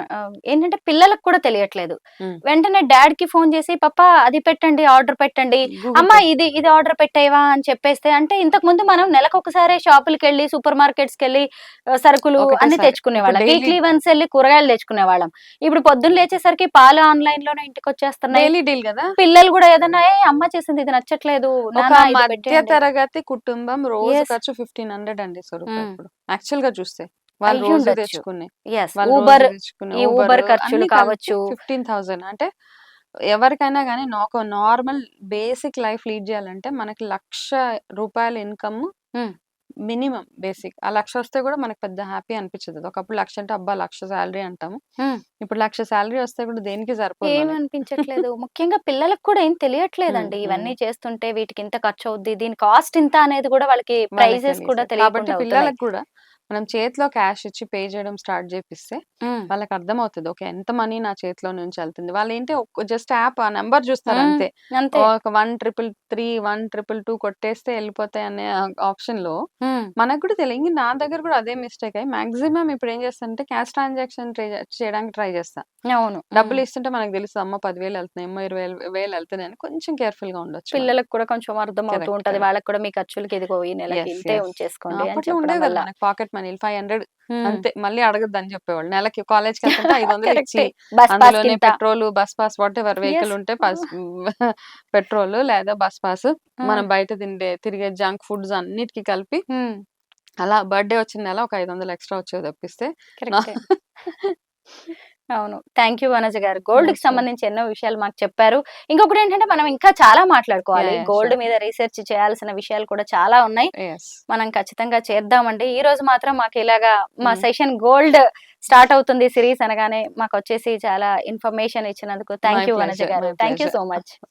ఏంటంటే పిల్లలకు కూడా తెలియట్లేదు. హ్మ్. వెంటనే డాడ్‌కి ఫోన్ చేసి, "పప్పా అది పెట్టండి, ఆర్డర్ పెట్టండి. గూగుల్ అమ్మా పే. ఇది ఆర్డర్ పెట్టేయవా" అని చెప్పేస్తే, అంటే ఇంతకుముందు మనం నెలకొకసారే షాపులకెళ్ళి, సూపర్ మార్కెట్స్‌కెళ్ళి సరుకులు అన్నీ ఒకటేసారి. ఇప్పుడు తెచ్చుకునేవాళ్ళం. డైలీ వీక్లీ వన్స్ ఎళ్లి కూరగాయలు తెచ్చుకునేవాళ్ళం. ఇప్పుడు పొద్దున్న లేచేసరికి పాలు ఆన్‌లైన్‌లోనే ఇంటికొచ్చేస్తున్నాయి. డైలీ డీల్ గదా! పిల్లలు గూడా ఏదన్నా, అమ్మ చేసింది ఇది నచ్చట్లేదు, ఒక నాన్న ఇది మధ్య పెట్టేయండి." తరగతి కుటుంబం రోజు యెస్. ఖర్చు 1500 అండి స్వరూప హ్మ్. ఇప్పుడు. యాక్చువల్‌గా చూస్తే. వాళ్ళు రోజు అయ్యుండొచ్చు. తెచ్చుకునే. యెస్. వాళ్ళు రోజు ఊబర్, తెచ్చుకునే ఈ ఊబర్ ఊబర్ ఖర్చులు అన్నీ కలిపి కావచ్చు. 15,000 అంటే ఎవరికైనా గాని ఒక నార్మల్ బేసిక్ లైఫ్ లీడ్ చేయాలంటే మనకి ₹1,00,000 ఇన్‌కమ్ హ్మ్. Minimum basic. ఆ 1,00,000 వస్తే కూడా మనకు పెద్ద హ్యాపీ అనిపించదు. ఒకప్పుడు 1,00,000 అంటే అబ్బా! 1,00,000 సాలరీ అంటాము. హ్మ్. ఇప్పుడు 1,00,000 సాలరీ వస్తే కూడా దేనికి సరిపోదు మనకి. ఏమనిపించట్లేదు. ముఖ్యంగా పిల్లలకు కూడా ఏం హ్మ్. తెలియట్లేదండి. హ్మ్. ఇవన్నీ చేస్తుంటే వీటికి ఇంత ఖర్చవుద్ది, దీని కాస్ట్ ఇంత అనేది కూడా వాళ్ళకి వాళ్ళకి ప్రైజెస్ తెలీదు. కూడా కాబట్టి తెలియకుండా అవుతున్నాయి. పిల్లలకి కూడా మనం చేతిలో క్యాష్ ఇచ్చి పే చేయడం స్టార్ట్ చేపిస్తే హ్మ్. వాళ్ళకి అర్థమవుతది. ఓకే. ఎంత మనీ నా చేతిలో నుంచి ఎళ్తుంది. వాళ్ళేంటి జస్ట్ యాప్ ఆ నంబర్ చూస్తారు హ్మ్. అంతే. అంతే. ఒక 1333, 1222 కొట్టేస్తే ఎళ్ళిపోతాయి అనే ఆప్షన్‌లో హ్మ్. మనకు కూడా తెలియదు. ఇంక నా దగ్గర కూడా అదే మిస్టేక్ అయ్యి మాక్సిమం ఇప్పుడు ఏం చేస్తానంటే క్యాష్ ట్రాన్సాక్షన్ చేయడానికి ట్రై చేస్తా. అవును. హ్మ్. డబ్బులు ఇస్తుంటే మనకు తెలుస్తది. అమ్మో! 10,000 ఎళ్తున్నాయి. అమ్మో! 20,000 ఎళ్తున్నాయని కొంచెం కేర్‌ఫుల్‌గా ఉండొచ్చు మనం. పిల్లలకు కూడా కొంచెం అర్థమవుతూ కరెక్ట్. ఉంటది. కరెక్ట్. వాళ్ళకి కూడా మీ ఖర్చులకి ఇదిగో ఈ నెలకి యెస్. ఇంతే యెస్. ఉంచేసుకోండి అని అప్పట్లో చెప్పడం ఉండేవి కదా వల్ల. మనకి పాకెట్ మనీలు 500 హ్మ్. అంతే. మళ్ళీ అడగొద్దని చెప్పేవాళ్ళు. నెలకి కాలేజ్‌కెళ్తుంటే 500 ఇచ్చి, కరెక్టే. బస్ పాస్ అందులోనే కింత. Petrol, bus pass whatever vehicle yes. ఉంటే పెట్రోలు లేదా బస్ పాస్, హ్మ్. మనం బయట తిరిగే జంక్ ఫుడ్స్ అన్నిటికి కలిపి హ్మ్. అలా బర్త్‌డే వచ్చిన నెల ఒక 500 ఎక్స్‌ట్రా వచ్చేవి తప్పిస్తే నా కరెక్టే. అవును. థాంక్ యూ వనజ గారు. గోల్డ్‌కి మోస్ట్ వెల్. సంబంధించి ఎన్నో విషయాలు మాకు చెప్పారు. ఇంకొకటేంటంటే మనం ఇంకా చాలా మాట్లాడుకోవాలి. యాహ్! Gold sure. మీద రీసెర్చ్ చేయాల్సిన విషయాలు కూడా చాలా ఉన్నాయి. యెస్. మనం ఖచ్చితంగా చేద్దామండి. ఈరోజు మాత్రం మాకు ఇలాగా మా హ్మ్. సెషన్ గోల్డ్ స్టార్ట్ అవుతుంది సిరీస్ అనగానే మాకొచ్చేసి చాలా ఇన్ఫర్మేషన్ ఇచ్చినందుకు my thank you Vanaja pleasure. గారు. My thank you pleasure. So much.